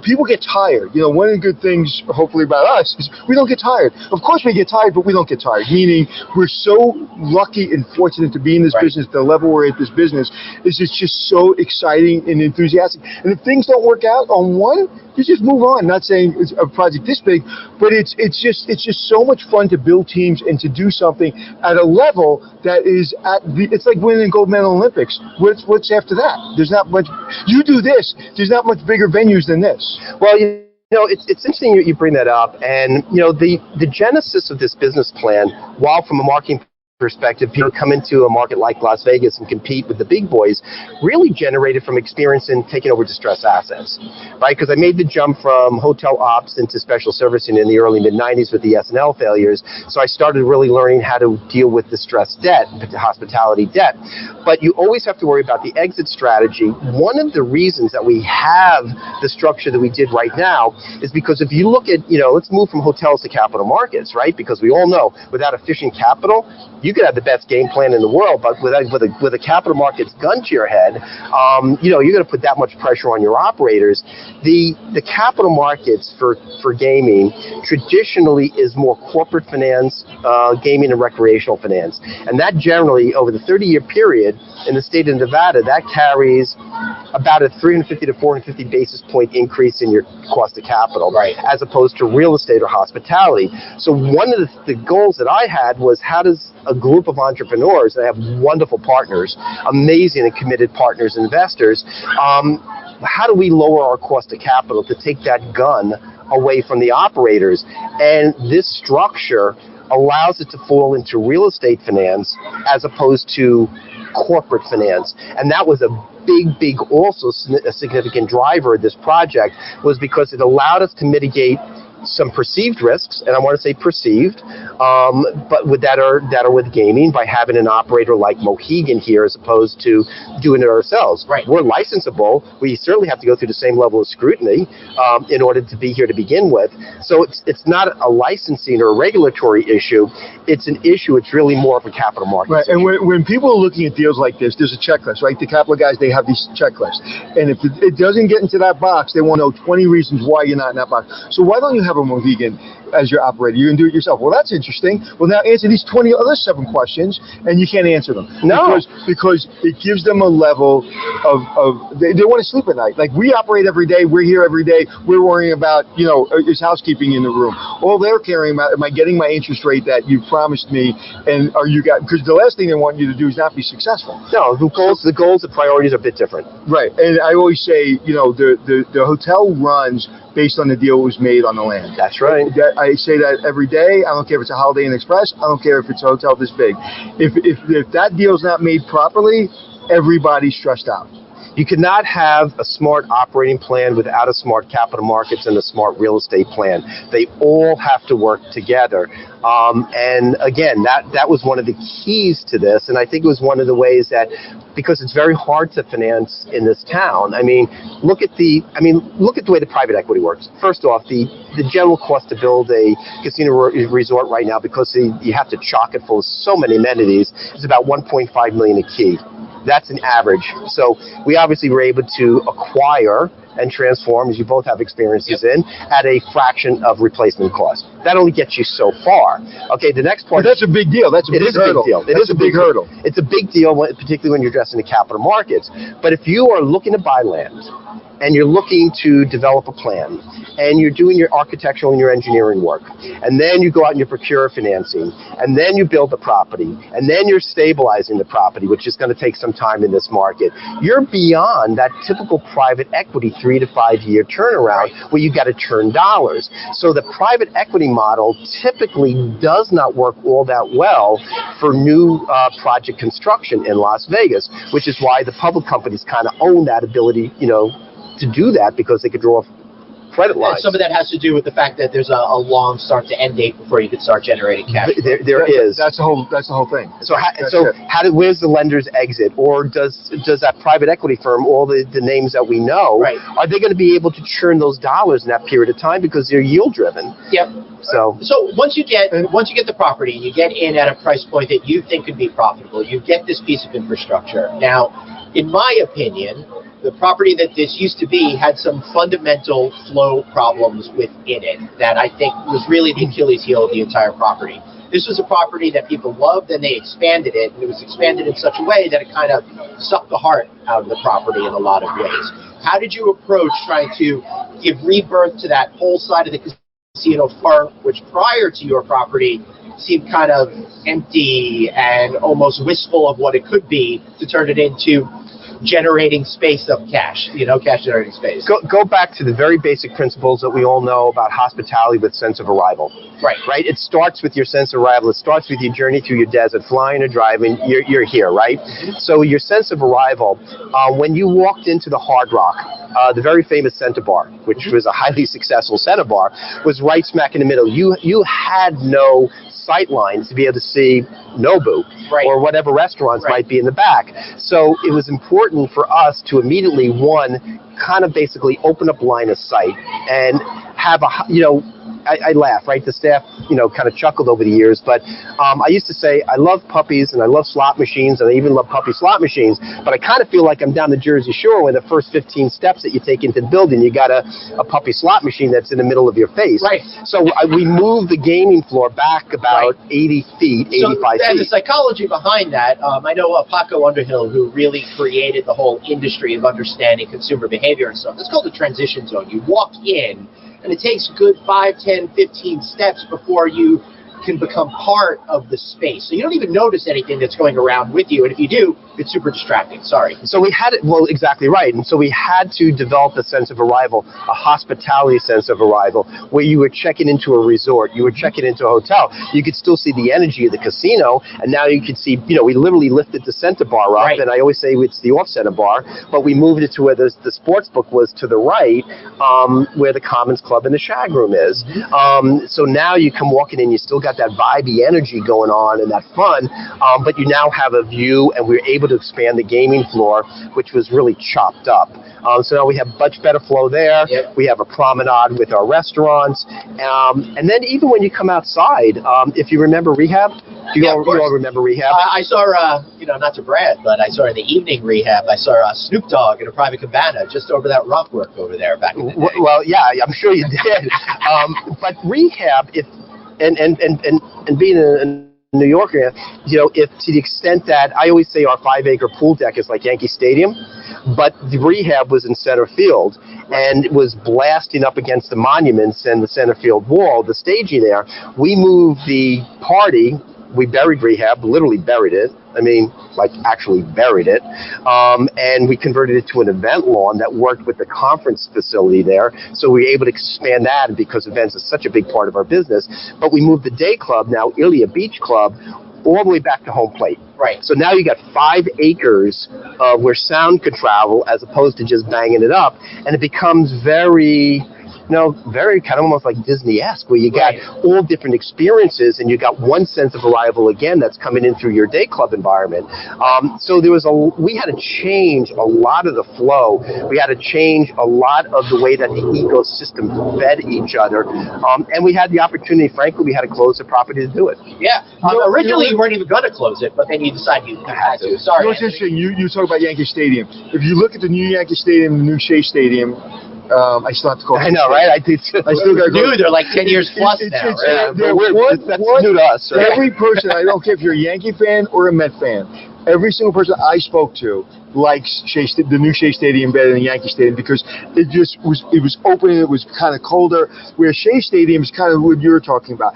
people get tired. You know, one of the good things, hopefully, about us is we don't get tired. Of course we get tired, but we don't get tired. Meaning, we're so lucky and fortunate to be in this business. The level we're at this business is it's just so exciting and enthusiastic. And if things don't work out on one, you just move on. Not saying it's a project this big, but it's just so much fun to build teams and to do something at a level that is it's like winning a gold medal Olympics. What's after that? There's not much. You do this. There's not much bigger venues than this. Well, you know, it's interesting you bring that up, and you know, the genesis of this business plan, while from a marketing perspective, people come into a market like Las Vegas and compete with the big boys, really generated from experience in taking over distressed assets, right? Because I made the jump from hotel ops into special servicing in the early mid-90s with the S&L failures, so I started really learning how to deal with distressed debt, hospitality debt. But you always have to worry about the exit strategy. One of the reasons that we have the structure that we did right now is because if you look at, you know, let's move from hotels to capital markets, right? Because we all know without efficient capital, you could have the best game plan in the world, but with a capital markets gun to your head, you know, you're going to put that much pressure on your operators. The capital markets for gaming traditionally is more corporate finance, gaming and recreational finance, and that generally over the 30-year period in the state of Nevada, that carries about a 350 to 450 basis point increase in your cost of capital, as opposed to real estate or hospitality. So one of the goals that I had was, how does a group of entrepreneurs that have wonderful partners, amazing and committed partners, investors, how do we lower our cost of capital to take that gun away from the operators? And this structure allows it to fall into real estate finance as opposed to corporate finance. And that was a big also a significant driver of this project, was because it allowed us to mitigate some perceived risks, and I want to say perceived, but that are with gaming, by having an operator like Mohegan here as opposed to doing it ourselves. We're licensable. We certainly have to go through the same level of scrutiny in order to be here to begin with. So it's not a licensing or a regulatory issue. It's an issue. It's really more of a capital markets issue. And when people are looking at deals like this, there's a checklist, right? The capital guys, they have these checklists, and if it doesn't get into that box, they want to know 20 reasons why you're not in that box. So why don't you have a Mohegan as your operator? You can do it yourself. Well, that's interesting. Well, now answer these 20 other 7 questions, and you can't answer them. No. Because it gives them a level of they want to sleep at night. Like, we operate every day. We're here every day. We're worrying about, you know, is housekeeping in the room. All they're caring about, am I getting my interest rate that you promised me, and because the last thing they want you to do is not be successful. No, the goals, the priorities are a bit different. Right. And I always say, you know, the hotel runs based on the deal that was made on the land. That's right. I say that every day. I don't care if it's a Holiday Inn Express. I don't care if it's a hotel this big. If that deal's not made properly, everybody's stressed out. You cannot have a smart operating plan without a smart capital markets and a smart real estate plan. They all have to work together. And again, that was one of the keys to this. And I think it was one of the ways that, because it's very hard to finance in this town. I mean, look at the way the private equity works. First off, the general cost to build a casino resort right now, because you have to chock it full of so many amenities, is about $1.5 million a key. That's an average. So we obviously were able to acquire and transform, as you both have experiences in, at a fraction of replacement cost. That only gets you so far. Okay, the next part. But that's a big deal. That's a big hurdle. It is a big hurdle. It's a big deal, particularly when you're addressing the capital markets. But if you are looking to buy land, and you're looking to develop a plan, and you're doing your architectural and your engineering work, and then you go out and you procure financing, and then you build the property, and then you're stabilizing the property, which is going to take some time in this market, you're beyond that typical private equity 3 to 5 year turnaround where you got to turn dollars. So the private equity model typically does not work all that well for new project construction in Las Vegas, which is why the public companies kind of own that ability, you know, to do that, because they could draw credit lines. And some of that has to do with the fact that there's a long start to end date before you can start generating cash. There is. That's the whole thing. Where's the lender's exit? Or does that private equity firm, all the names that we know, are they going to be able to churn those dollars in that period of time because they're yield driven? Yep. So once you get the property, you get in at a price point that you think could be profitable. You get this piece of infrastructure. Now, in my opinion, the property that this used to be had some fundamental flow problems within it that I think was really the Achilles heel of the entire property. This was a property that people loved, and they expanded it, and it was expanded in such a way that it kind of sucked the heart out of the property in a lot of ways. How did you approach trying to give rebirth to that whole side of the casino floor, which prior to your property seemed kind of empty and almost wistful of what it could be, to turn it into generating space of cash, cash generating space? Go back to the very basic principles that we all know about hospitality with sense of arrival. Right. It starts with your sense of arrival. It starts with your journey through your desert, flying or driving. You're here, right? So your sense of arrival, when you walked into the Hard Rock, the very famous Center Bar, which was a highly successful Center Bar, was right smack in the middle. You had no sight lines to be able to see Nobu or whatever restaurants might be in the back. So it was important for us to immediately, kind of basically open up line of sight and have I laugh, right? The staff, kind of chuckled over the years, but I used to say I love puppies and I love slot machines and I even love puppy slot machines, but I kind of feel like I'm down the Jersey Shore when the first 15 steps that you take into the building, you got a puppy slot machine that's in the middle of your face. Right. So we moved the gaming floor back about 80 feet, 85 feet. And the psychology behind that, I know Paco Underhill, who really created the whole industry of understanding consumer behavior and stuff. It's called the transition zone. You walk in, and it takes good 5, 10, 15 steps before you can become part of the space. So you don't even notice anything that's going around with you. And if you do, it's super distracting. Sorry. So we had it, well, exactly right. And so we had to develop a sense of arrival, a hospitality sense of arrival, where you were checking into a resort, you were checking into a hotel. You could still see the energy of the casino. And now you could see, we literally lifted the Center Bar up. And I always say it's the off-center bar, but we moved it to where the sports book was to the right, where the Commons Club and the Shag Room is. So now you come walking in, you still got that vibey energy going on and that fun, but you now have a view, and we're able to expand the gaming floor, which was really chopped up. So now we have much better flow there. Yep. We have a promenade with our restaurants. And then even when you come outside, if you remember Rehab, you all remember Rehab? I saw, not to brag, but I saw in the evening Rehab, I saw Snoop Dogg in a private cabana just over that rock work over there back in the day. Well, yeah, I'm sure you did. But Rehab, and being a New Yorker, if to the extent that I always say our 5-acre pool deck is like Yankee Stadium, but the Rehab was in center field and it was blasting up against the monuments and the center field wall, the staging there. We moved the party. We buried Rehab, literally buried it. I mean, like actually buried it. And we converted it to an event lawn that worked with the conference facility there. So we were able to expand that because events is such a big part of our business. But we moved the day club, now Ilia Beach Club, all the way back to home plate. Right. So now you got 5 acres where sound could travel as opposed to just banging it up. And it becomes very kind of almost like Disney-esque, where you got all different experiences, and you got one sense of arrival again that's coming in through your day club environment. So we had to change a lot of the flow. We had to change a lot of the way that the ecosystem fed each other. And we had the opportunity, frankly, we had to close the property to do it. Yeah. Originally, you weren't even going to close it, but then you decided you had to. Sorry. It's interesting. You talk about Yankee Stadium. If you look at the new Yankee Stadium, the new Shea Stadium, I still have to call it. I know, right? I still got to go. Dude, they're like 10 years plus now. That's new to us. Right? Every person, I don't care if you're a Yankee fan or a Met fan, every single person I spoke to likes the new Shea Stadium better than Yankee Stadium because it was open and it was kind of colder, where Shea Stadium is kind of what you're talking about.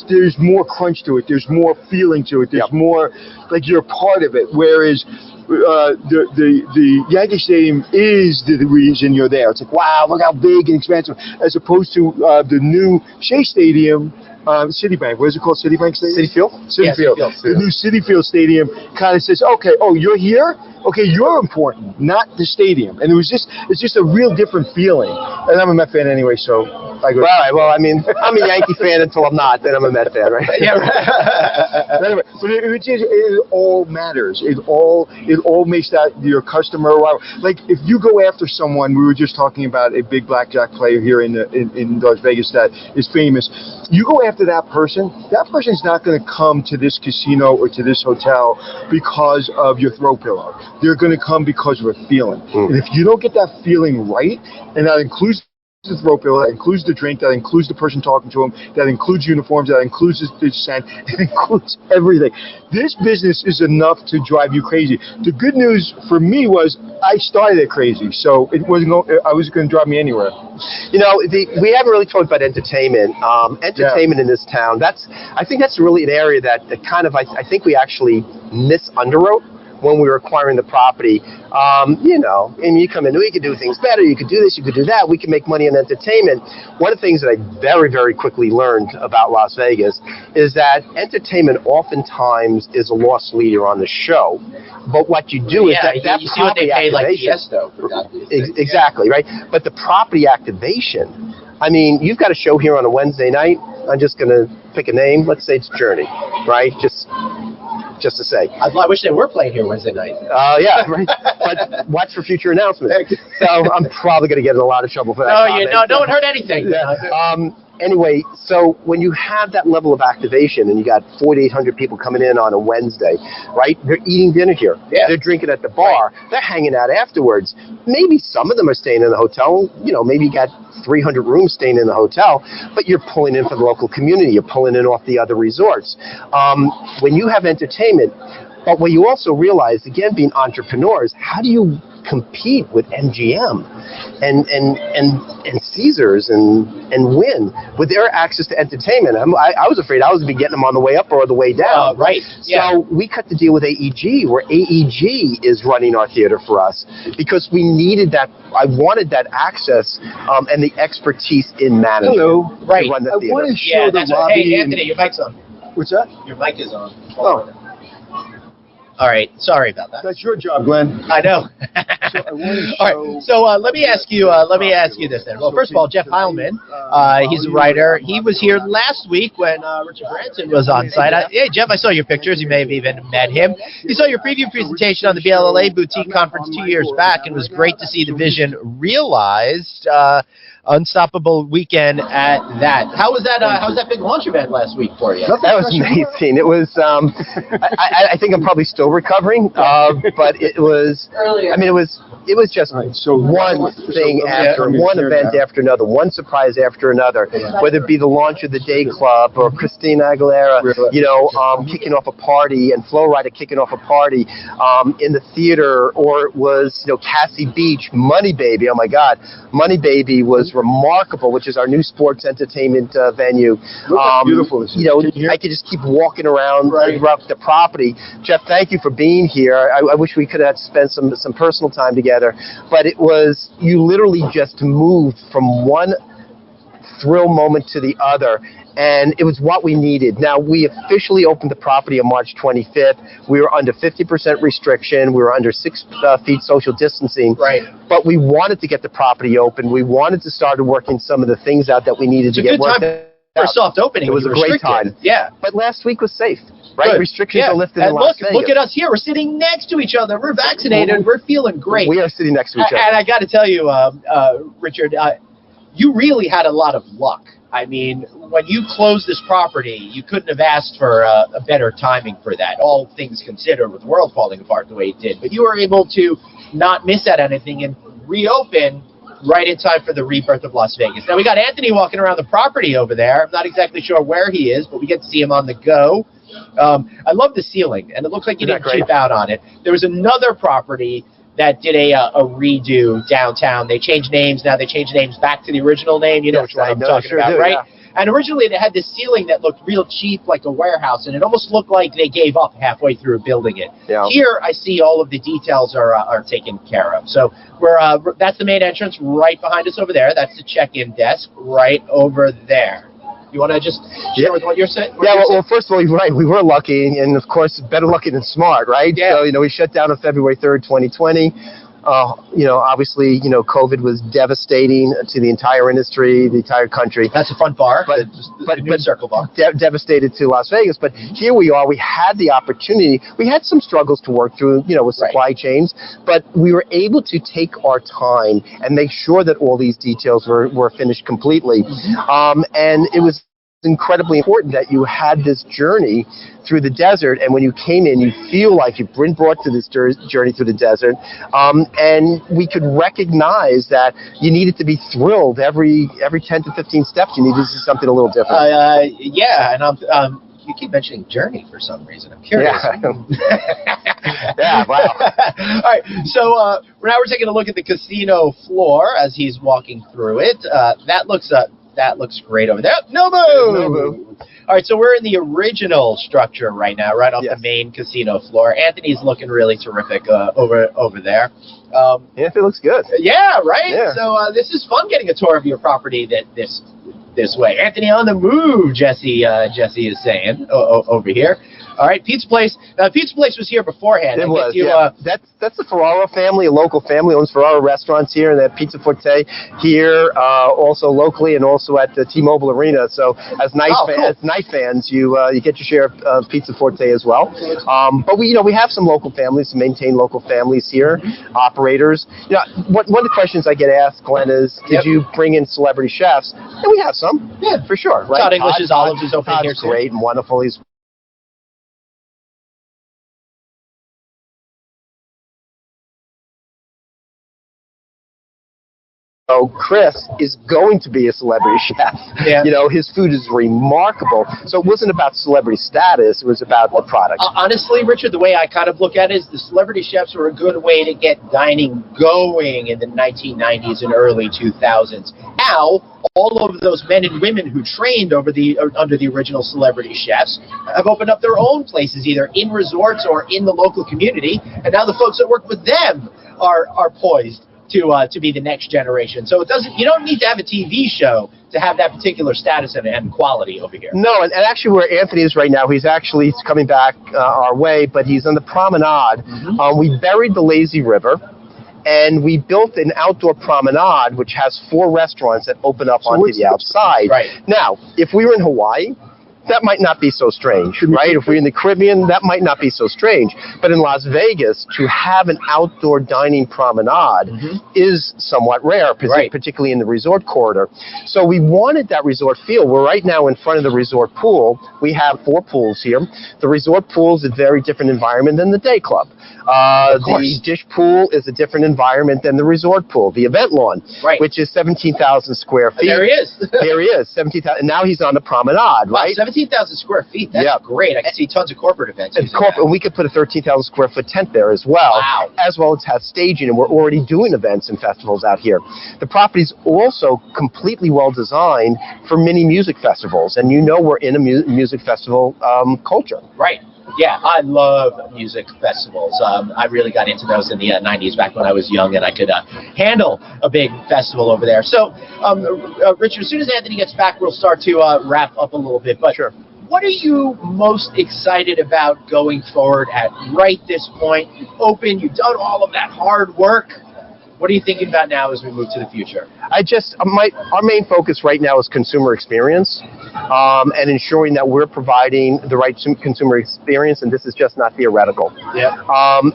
There's more crunch to it. There's more feeling to it. There's more like you're a part of it, whereas the Yankee Stadium is the reason you're there. It's like, wow, look how big and expansive, as opposed to the new Shea Stadium. Citibank. What is it called? Citibank Stadium? Citi Field? Citi Field. The new Citi Field Stadium kind of says, okay, oh, you're here? Okay, you're important, not the stadium. And it's just a real different feeling. And I'm a Met fan anyway, so I go. Well, I mean, I'm a Yankee fan until I'm not, then I'm a Met fan, right? Yeah, right. Anyway, but it all matters. It all makes that your customer. Like if you go after someone, we were just talking about a big blackjack player here in Las Vegas that is famous. You go after that person's not going to come to this casino or to this hotel because of your throw pillow. They're going to come because of a feeling. And if you don't get that feeling right, and that includes the throw pillow, that includes the drink, that includes the person talking to them, that includes uniforms, that includes the scent, it includes everything. This business is enough to drive you crazy. The good news for me was I started it crazy, so it wasn't going to drive me anywhere. You know, we haven't really talked about entertainment. Entertainment in this town, I think that's really an area that kind of, I think we actually misunderwrote when we were acquiring the property. You know, and you come in, we could do things better, you could do this, you could do that, we can make money on entertainment. One of the things that I very, very quickly learned about Las Vegas is that entertainment oftentimes is a loss leader on the show. But what you do is that you see what they pay like Tiesto. Exactly, right? But the property activation, I mean, you've got a show here on a Wednesday night. I'm just going to pick a name. Let's say it's Journey, right? Just to say. I wish they were playing here Wednesday night. Yeah, right. But watch for future announcements. So I'm probably going to get in a lot of trouble for that. No one heard anything. Yeah. Anyway, so when you have that level of activation and you got 4,800 people coming in on a Wednesday, right? They're eating dinner here. Yeah. They're drinking at the bar. Right. They're hanging out afterwards. Maybe some of them are staying in the hotel. You know, maybe you got 300 rooms staying in the hotel, but you're pulling in for the local community. You're pulling in off the other resorts. When you have entertainment, but what you also realize, again, being entrepreneurs, how do you compete with MGM and Caesars and Wynn with their access to entertainment? I was afraid I was going to be getting them on the way up or the way down. Right. So we cut the deal with AEG, where AEG is running our theater for us because we needed that. I wanted that access and the expertise in management. Hello. Right. To run the theater. I want to show the lobby. Hey, Anthony, your mic's on. What's that? Your mic is on. Oh. All right, sorry about that. That's your job, Glenn. I know. All right, so let me ask you this then. Well, first of all, Jeff Heilman, he's a writer. He was here last week when Richard Branson was on site. Hey, Jeff, I saw your pictures. You may have even met him. You saw your preview presentation on the BLLA Boutique Conference 2 years back, and it was great to see the vision realized. Unstoppable weekend at that. How was that big launch event last week for you? That was amazing. It was. I think I'm probably still recovering, but it was. I mean, it was just one thing after one event after another, one surprise after another. Whether it be the launch of the Day Club or Christina Aguilera, kicking off a party, and Flo Rida kicking off a party in the theater, or it was Cassie Beach, Money Baby. Oh my God, Money Baby was remarkable, which is our new sports entertainment venue. Beautiful. I could just keep walking around throughout the property. Jeff, thank you for being here. I wish we could have spent some personal time together, but it was, you literally just moved from one thrill moment to the other, and it was what we needed. Now, we officially opened the property on March 25th. We were under 50% restriction. We were under 6 feet social distancing. Right. But we wanted to get the property open. We wanted to start working some of the things out that we needed to get worked out. For a soft opening. It was a great time. Yeah. But last week was safe, right? Good. Restrictions are lifted in Las Vegas. Look at us here. We're sitting next to each other. We're vaccinated. We're feeling great. We are sitting next to each other. And I got to tell you, Richard, you really had a lot of luck. I mean, when you closed this property, you couldn't have asked for a better timing for that, all things considered, with the world falling apart the way it did. But you were able to not miss out on anything and reopen right in time for the rebirth of Las Vegas. Now, we got Anthony walking around the property over there. I'm not exactly sure where he is, but we get to see him on the go. I love the ceiling, and it looks like you didn't cheap out on it. There was another property that did a redo downtown. They changed names. Now they changed names back to the original name. You know which one I'm talking about, right? Yeah. And originally they had this ceiling that looked real cheap, like a warehouse, and it almost looked like they gave up halfway through building it. Yeah. Here I see all of the details are taken care of. So that's the main entrance right behind us over there. That's the check-in desk right over there. You want to just share with what you're saying? Well, first of all, you're right. We were lucky, and of course, better lucky than smart, right? Yeah. So, we shut down on February 3rd, 2020. Obviously, COVID was devastating to the entire industry, the entire country. That's a fun bar, but circle bar. Devastated to Las Vegas. But here we are. We had the opportunity. We had some struggles to work through, with supply chains, but we were able to take our time and make sure that all these details were finished completely. And it was incredibly important that you had this journey through the desert, and when you came in, you feel like you've been brought to this journey through the desert, and we could recognize that you needed to be thrilled every 10 to 15 steps. You needed to see something a little different. And you keep mentioning journey for some reason. I'm curious. Yeah, wow. All right, so now we're taking a look at the casino floor as he's walking through it. That looks great over there. No move! All right, so we're in the original structure right now, right off the main casino floor. Anthony's looking really terrific over there. It looks good. Yeah, right? Yeah. So this is fun getting a tour of your property this way. Anthony on the move, Jesse is saying over here. All right, Pizza Place. Pizza Place was here beforehand. It was, That's the Ferraro family, a local family, owns Ferraro restaurants here, and they have Pizza Forte here, also locally, and also at the T-Mobile Arena. So as night fans, you get your share of Pizza Forte as well. But we have some local families to maintain local families here, operators. One of the questions I get asked, Glenn, is, did you bring in celebrity chefs? And we have some, for sure. Right? Todd English's Olives is opening here too. Great and wonderful. He's So Chris is going to be a celebrity chef. Yeah. His food is remarkable. So it wasn't about celebrity status. It was about the product. Honestly, Richard, the way I kind of look at it is the celebrity chefs were a good way to get dining going in the 1990s and early 2000s. Now, all of those men and women who trained under the original celebrity chefs have opened up their own places, either in resorts or in the local community. And now the folks that work with them are poised to be the next generation. So you don't need to have a TV show to have that particular status and quality over here. No, and actually where Anthony is right now, he's coming back our way, but he's on the promenade. We buried the lazy river, and we built an outdoor promenade which has 4 restaurants that open up onto the outside. Right. Now, if we were in Hawaii, that might not be so strange, right? If we're in the Caribbean, that might not be so strange. But in Las Vegas, to have an outdoor dining promenade is somewhat rare, particularly in the resort corridor. So we wanted that resort feel. We're right now in front of the resort pool. We have 4 pools here. The resort pool is a very different environment than the day club. The dish pool is a different environment than the resort pool. The event lawn, which is 17,000 square feet. There he is. There he is, 17,000. And now he's on the promenade, right? 17,000 square feet. That's great. I can see tons of corporate events. And we could put a 13,000 square foot tent there as well. Wow. As well as have staging, and we're already doing events and festivals out here. The property's also completely well designed for mini music festivals, and we're in a music festival culture. Right. Yeah, I love music festivals. I really got into those in the 90s, back when I was young, and I could handle a big festival over there. So, Richard, as soon as Anthony gets back, we'll start to wrap up a little bit. But what are you most excited about going forward at right this point? You've opened, you've done all of that hard work. What are you thinking about now as we move to the future? Our main focus right now is consumer experience, and ensuring that we're providing the right consumer experience, and this is just not theoretical. Yeah.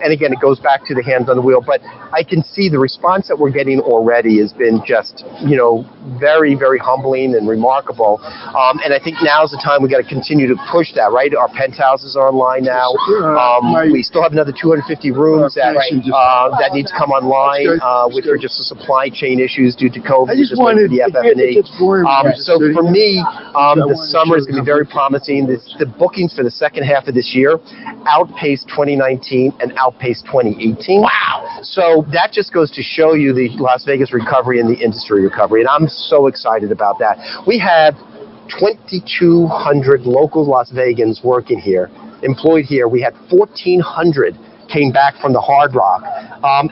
And again, it goes back to the hands on the wheel, but I can see the response that we're getting already has been just, very, very humbling and remarkable. And I think now's the time we got to continue to push that, right? Our penthouses are online now. We still have another 250 rooms that need to come online. Which are just the supply chain issues due to COVID. The FF&E. So for me, the summer is going to be very promising. The bookings for the second half of this year outpaced 2019 and outpaced 2018. Wow! So that just goes to show you the Las Vegas recovery and the industry recovery, and I'm so excited about that. We have 2,200 local Las Vegans working here, employed here. We had 1,400 came back from the Hard Rock.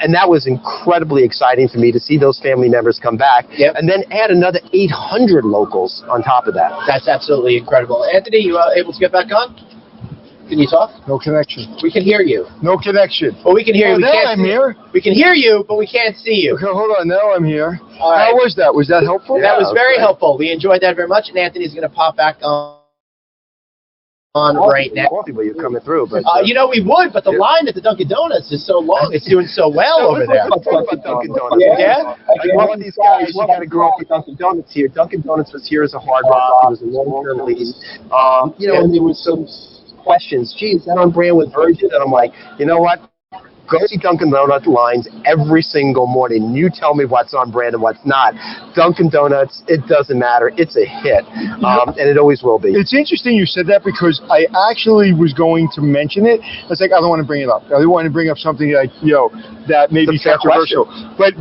And that was incredibly exciting for me to see those family members come back, and then add another 800 locals on top of that. That's absolutely incredible. Anthony, you able to get back on? Can you talk? No connection. We can hear you. No connection. Well, we can hear you. We now can't I'm here. We can hear you, but we can't see you. Okay, hold on. Now I'm here. All right. How was that? Was that helpful? That was very helpful. We enjoyed that very much, and Anthony's going to pop back on right now. Coffee, but you're coming through. But you know, we would, but the line at the Dunkin' Donuts is so long. It's doing so well over there. Let's talk about Dunkin' Donuts. Yeah? Like one of these guys, you got to grow up with Dunkin' Donuts here. Dunkin' Donuts was here as a Hard Rock. It was a long-term lease. You know, and there was some questions. Gee, is that on brand with Virgin? And I'm like, you know what? Go see Dunkin' Donuts lines every single morning. You tell me what's on brand and what's not. Dunkin' Donuts, it doesn't matter. It's a hit, and it always will be. It's interesting you said that because I actually was going to mention it. I was like, I don't want to bring it up. I don't want to bring up something like, you know, that may be controversial. But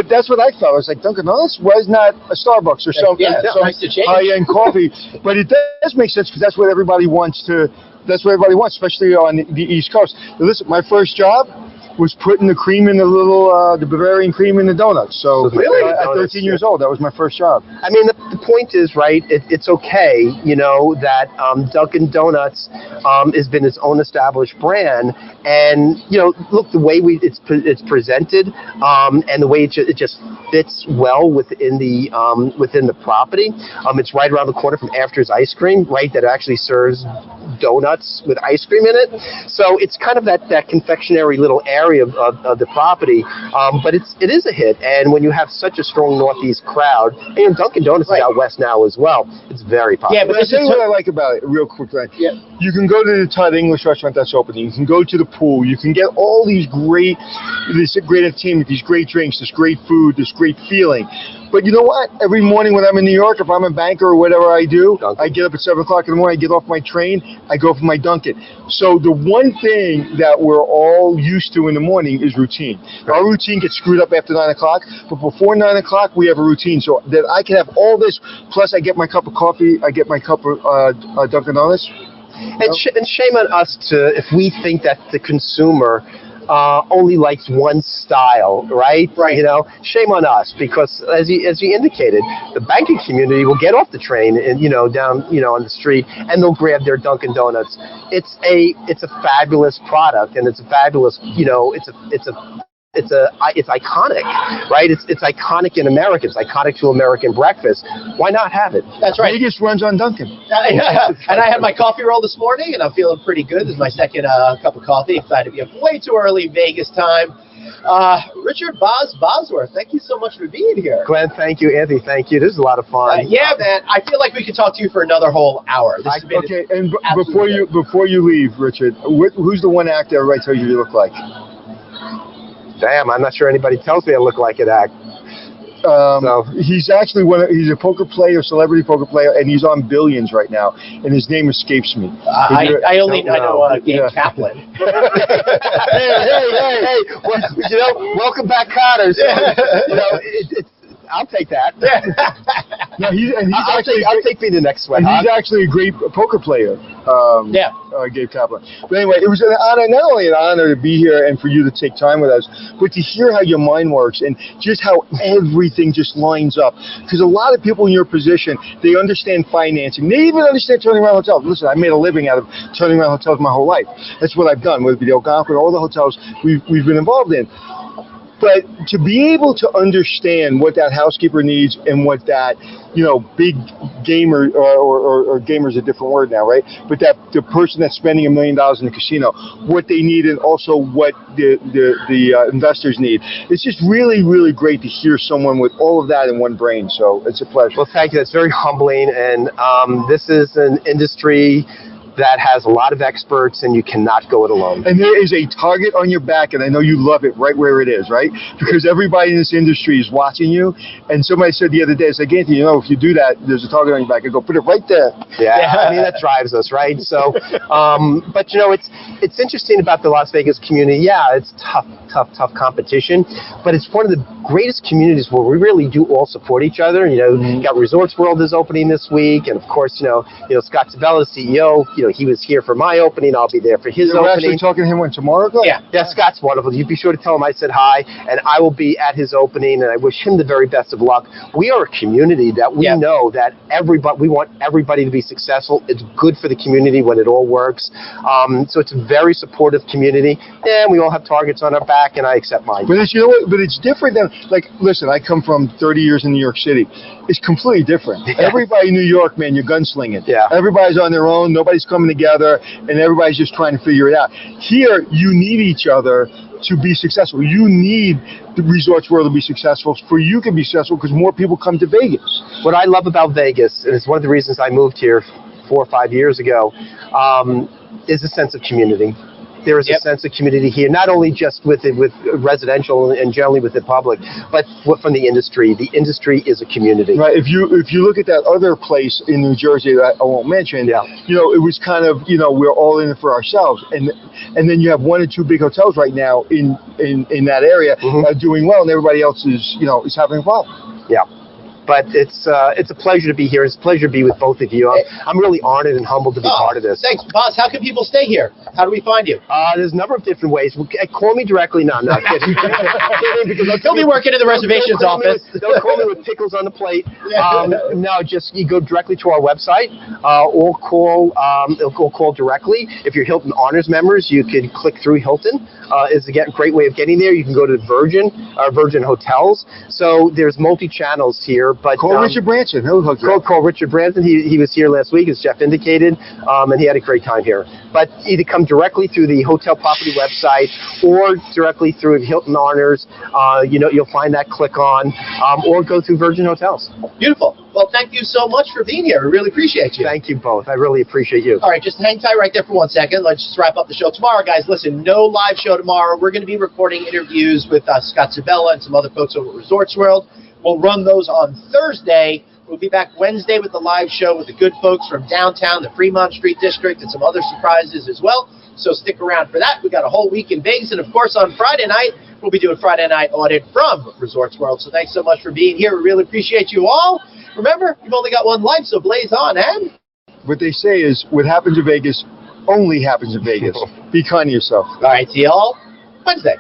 that's what I thought. I was like, Dunkin' Donuts was not a Starbucks or something. Yeah, some nice to change. high-end coffee. But it does make sense because that's what everybody wants to. That's what everybody wants, especially on the East Coast. Now, listen, my first job was putting the cream in the little, the Bavarian cream in the donuts. So really? At 13 years old, that was my first job. I mean, the point is, right, it's okay, you know, that Dunkin' Donuts has been its own established brand. And, you know, look, the way it's presented and the way it just fits well within the property. It's right around the corner from After's Ice Cream, right, that actually serves donuts with ice cream in it. So it's kind of that confectionery little area of the property, but it is a hit. And when you have such a strong Northeast crowd, and you know, Dunkin' Donuts is out west now as well, it's very popular. Yeah, but this is what I like about it, real quickly. Yeah. You can go to the Thai English restaurant that's opening. You can go to the pool. You can get all this great entertainment, these great drinks, this great food, this great feeling. But you know what? Every morning when I'm in New York, if I'm a banker or whatever I do, I get up at 7 o'clock in the morning, I get off my train, I go for my Dunkin'. So the one thing that we're all used to in the morning is routine. Our routine gets screwed up after 9 o'clock, but before 9 o'clock, we have a routine. So that I can have all this, plus I get my cup of coffee, I get my cup of Dunkin' Donuts. And shame on us if we think that the consumer only likes one style, right? Right. You know, shame on us, because as you indicated, the banking community will get off the train and down on the street, and they'll grab their Dunkin' Donuts. It's a fabulous product, and it's a fabulous it's iconic, right? It's iconic in America. It's iconic to American breakfast. Why not have it? That's right. Vegas runs on Dunkin'. And I had my coffee roll this morning, and I'm feeling pretty good. This is my second cup of coffee. Excited to be up way too early Vegas time. Richard Bosworth, thank you so much for being here. Glenn, thank you. Anthony, thank you. This is a lot of fun. Yeah, man. I feel like we could talk to you for another whole hour. Okay, and before you leave, Richard, who's the one actor everybody tells you look like? Damn, I'm not sure anybody tells me I look like an act. He's actually he's a poker player, celebrity poker player, and he's on Billions right now, and his name escapes me. I know Gabe Kaplan. hey, well, welcome back, Connors. I'll take that. No, I'll take me the next one. He's actually a great poker player. Gabe Kaplan. But anyway, it was an honor, not only an honor to be here and for you to take time with us, but to hear how your mind works and just how everything just lines up. Because a lot of people in your position, they understand financing. They even understand turning around hotels. Listen, I made a living out of turning around hotels my whole life. That's what I've done, whether it be the Algonquin, all the hotels we've been involved in. But to be able to understand what that housekeeper needs and what that, big gamer, or gamer's a different word now, right? But that the person that's spending $1 million in the casino, what they need, and also what the investors need. It's just really, really great to hear someone with all of that in one brain. So it's a pleasure. Well, thank you. That's very humbling. And this is an industry that has a lot of experts, and you cannot go it alone. And there is a target on your back, and I know you love it right where it is, right? Because everybody in this industry is watching you. And somebody said the other day, it's like, Anthony, if you do that, there's a target on your back. I go, put it right there. Yeah, I mean, that drives us, right? So, but it's interesting about the Las Vegas community. Yeah, it's tough competition, but it's one of the greatest communities where we really do all support each other. You got Resorts World is opening this week, and of course, Scott Sabella, CEO, he was here for my opening. I'll be there for his We're opening. actually talking to him when tomorrow goes? Yeah. Yeah, Scott's wonderful. You be sure to tell him I said hi, and I will be at his opening, and I wish him the very best of luck. We are a community that we know that we want everybody to be successful. It's good for the community when it all works. So it's a very supportive community, and we all have targets on our back, and I accept mine. But it's, but it's different than, like, listen, I come from 30 years in New York City. It's completely different. Yeah. Everybody in New York, man, you're gunslinging. Yeah. Everybody's on their own. Nobody's coming together, and everybody's just trying to figure it out. Here, you need each other to be successful. You need the Resorts World to be successful for you to be successful because more people come to Vegas. What I love about Vegas, and it's one of the reasons I moved here 4 or 5 years ago, is a sense of community. There is a sense of community here, not only just with residential and generally with the public, but from the industry. The industry is a community. Right. If you look at that other place in New Jersey that I won't mention, it was kind of, we're all in it for ourselves, and then you have 1 or 2 big hotels right now in that area doing well, and everybody else is is having a problem. Yeah. But it's a pleasure to be here. It's a pleasure to be with both of you. I'm really honored and humbled to be part of this. Thanks, boss. How can people stay here? How do we find you? There's a number of different ways. Call me directly. No, I'm not kidding. He'll be working in the reservations office. Don't call me with pickles on the plate. No, just you go directly to our website or call directly. If you're Hilton Honors members, you can click through Hilton. Is a great way of getting there. You can go to Virgin Hotels. So there's multi-channels here. But call Richard Branson. He'll hook you up. Call Richard Branson. He was here last week, as Jeff indicated, and he had a great time here. But either come directly through the hotel property website or directly through Hilton Honors. You'll find that. Click on, or go through Virgin Hotels. Beautiful. Well, thank you so much for being here. We really appreciate you. Thank you both. I really appreciate you. All right, just hang tight right there for 1 second. Let's just wrap up the show tomorrow, guys. Listen, no live show tomorrow. We're going to be recording interviews with Scott Sabella and some other folks over at Resorts World. We'll run those on Thursday. We'll be back Wednesday with the live show with the good folks from downtown, the Fremont Street District, and some other surprises as well. So stick around for that. We got a whole week in Vegas. And, of course, on Friday night, we'll be doing Friday Night Audit from Resorts World. So thanks so much for being here. We really appreciate you all. Remember, you've only got one life, so blaze on, and what they say is, what happens in Vegas only happens in Vegas. Be kind to yourself. All right, see y'all Wednesday.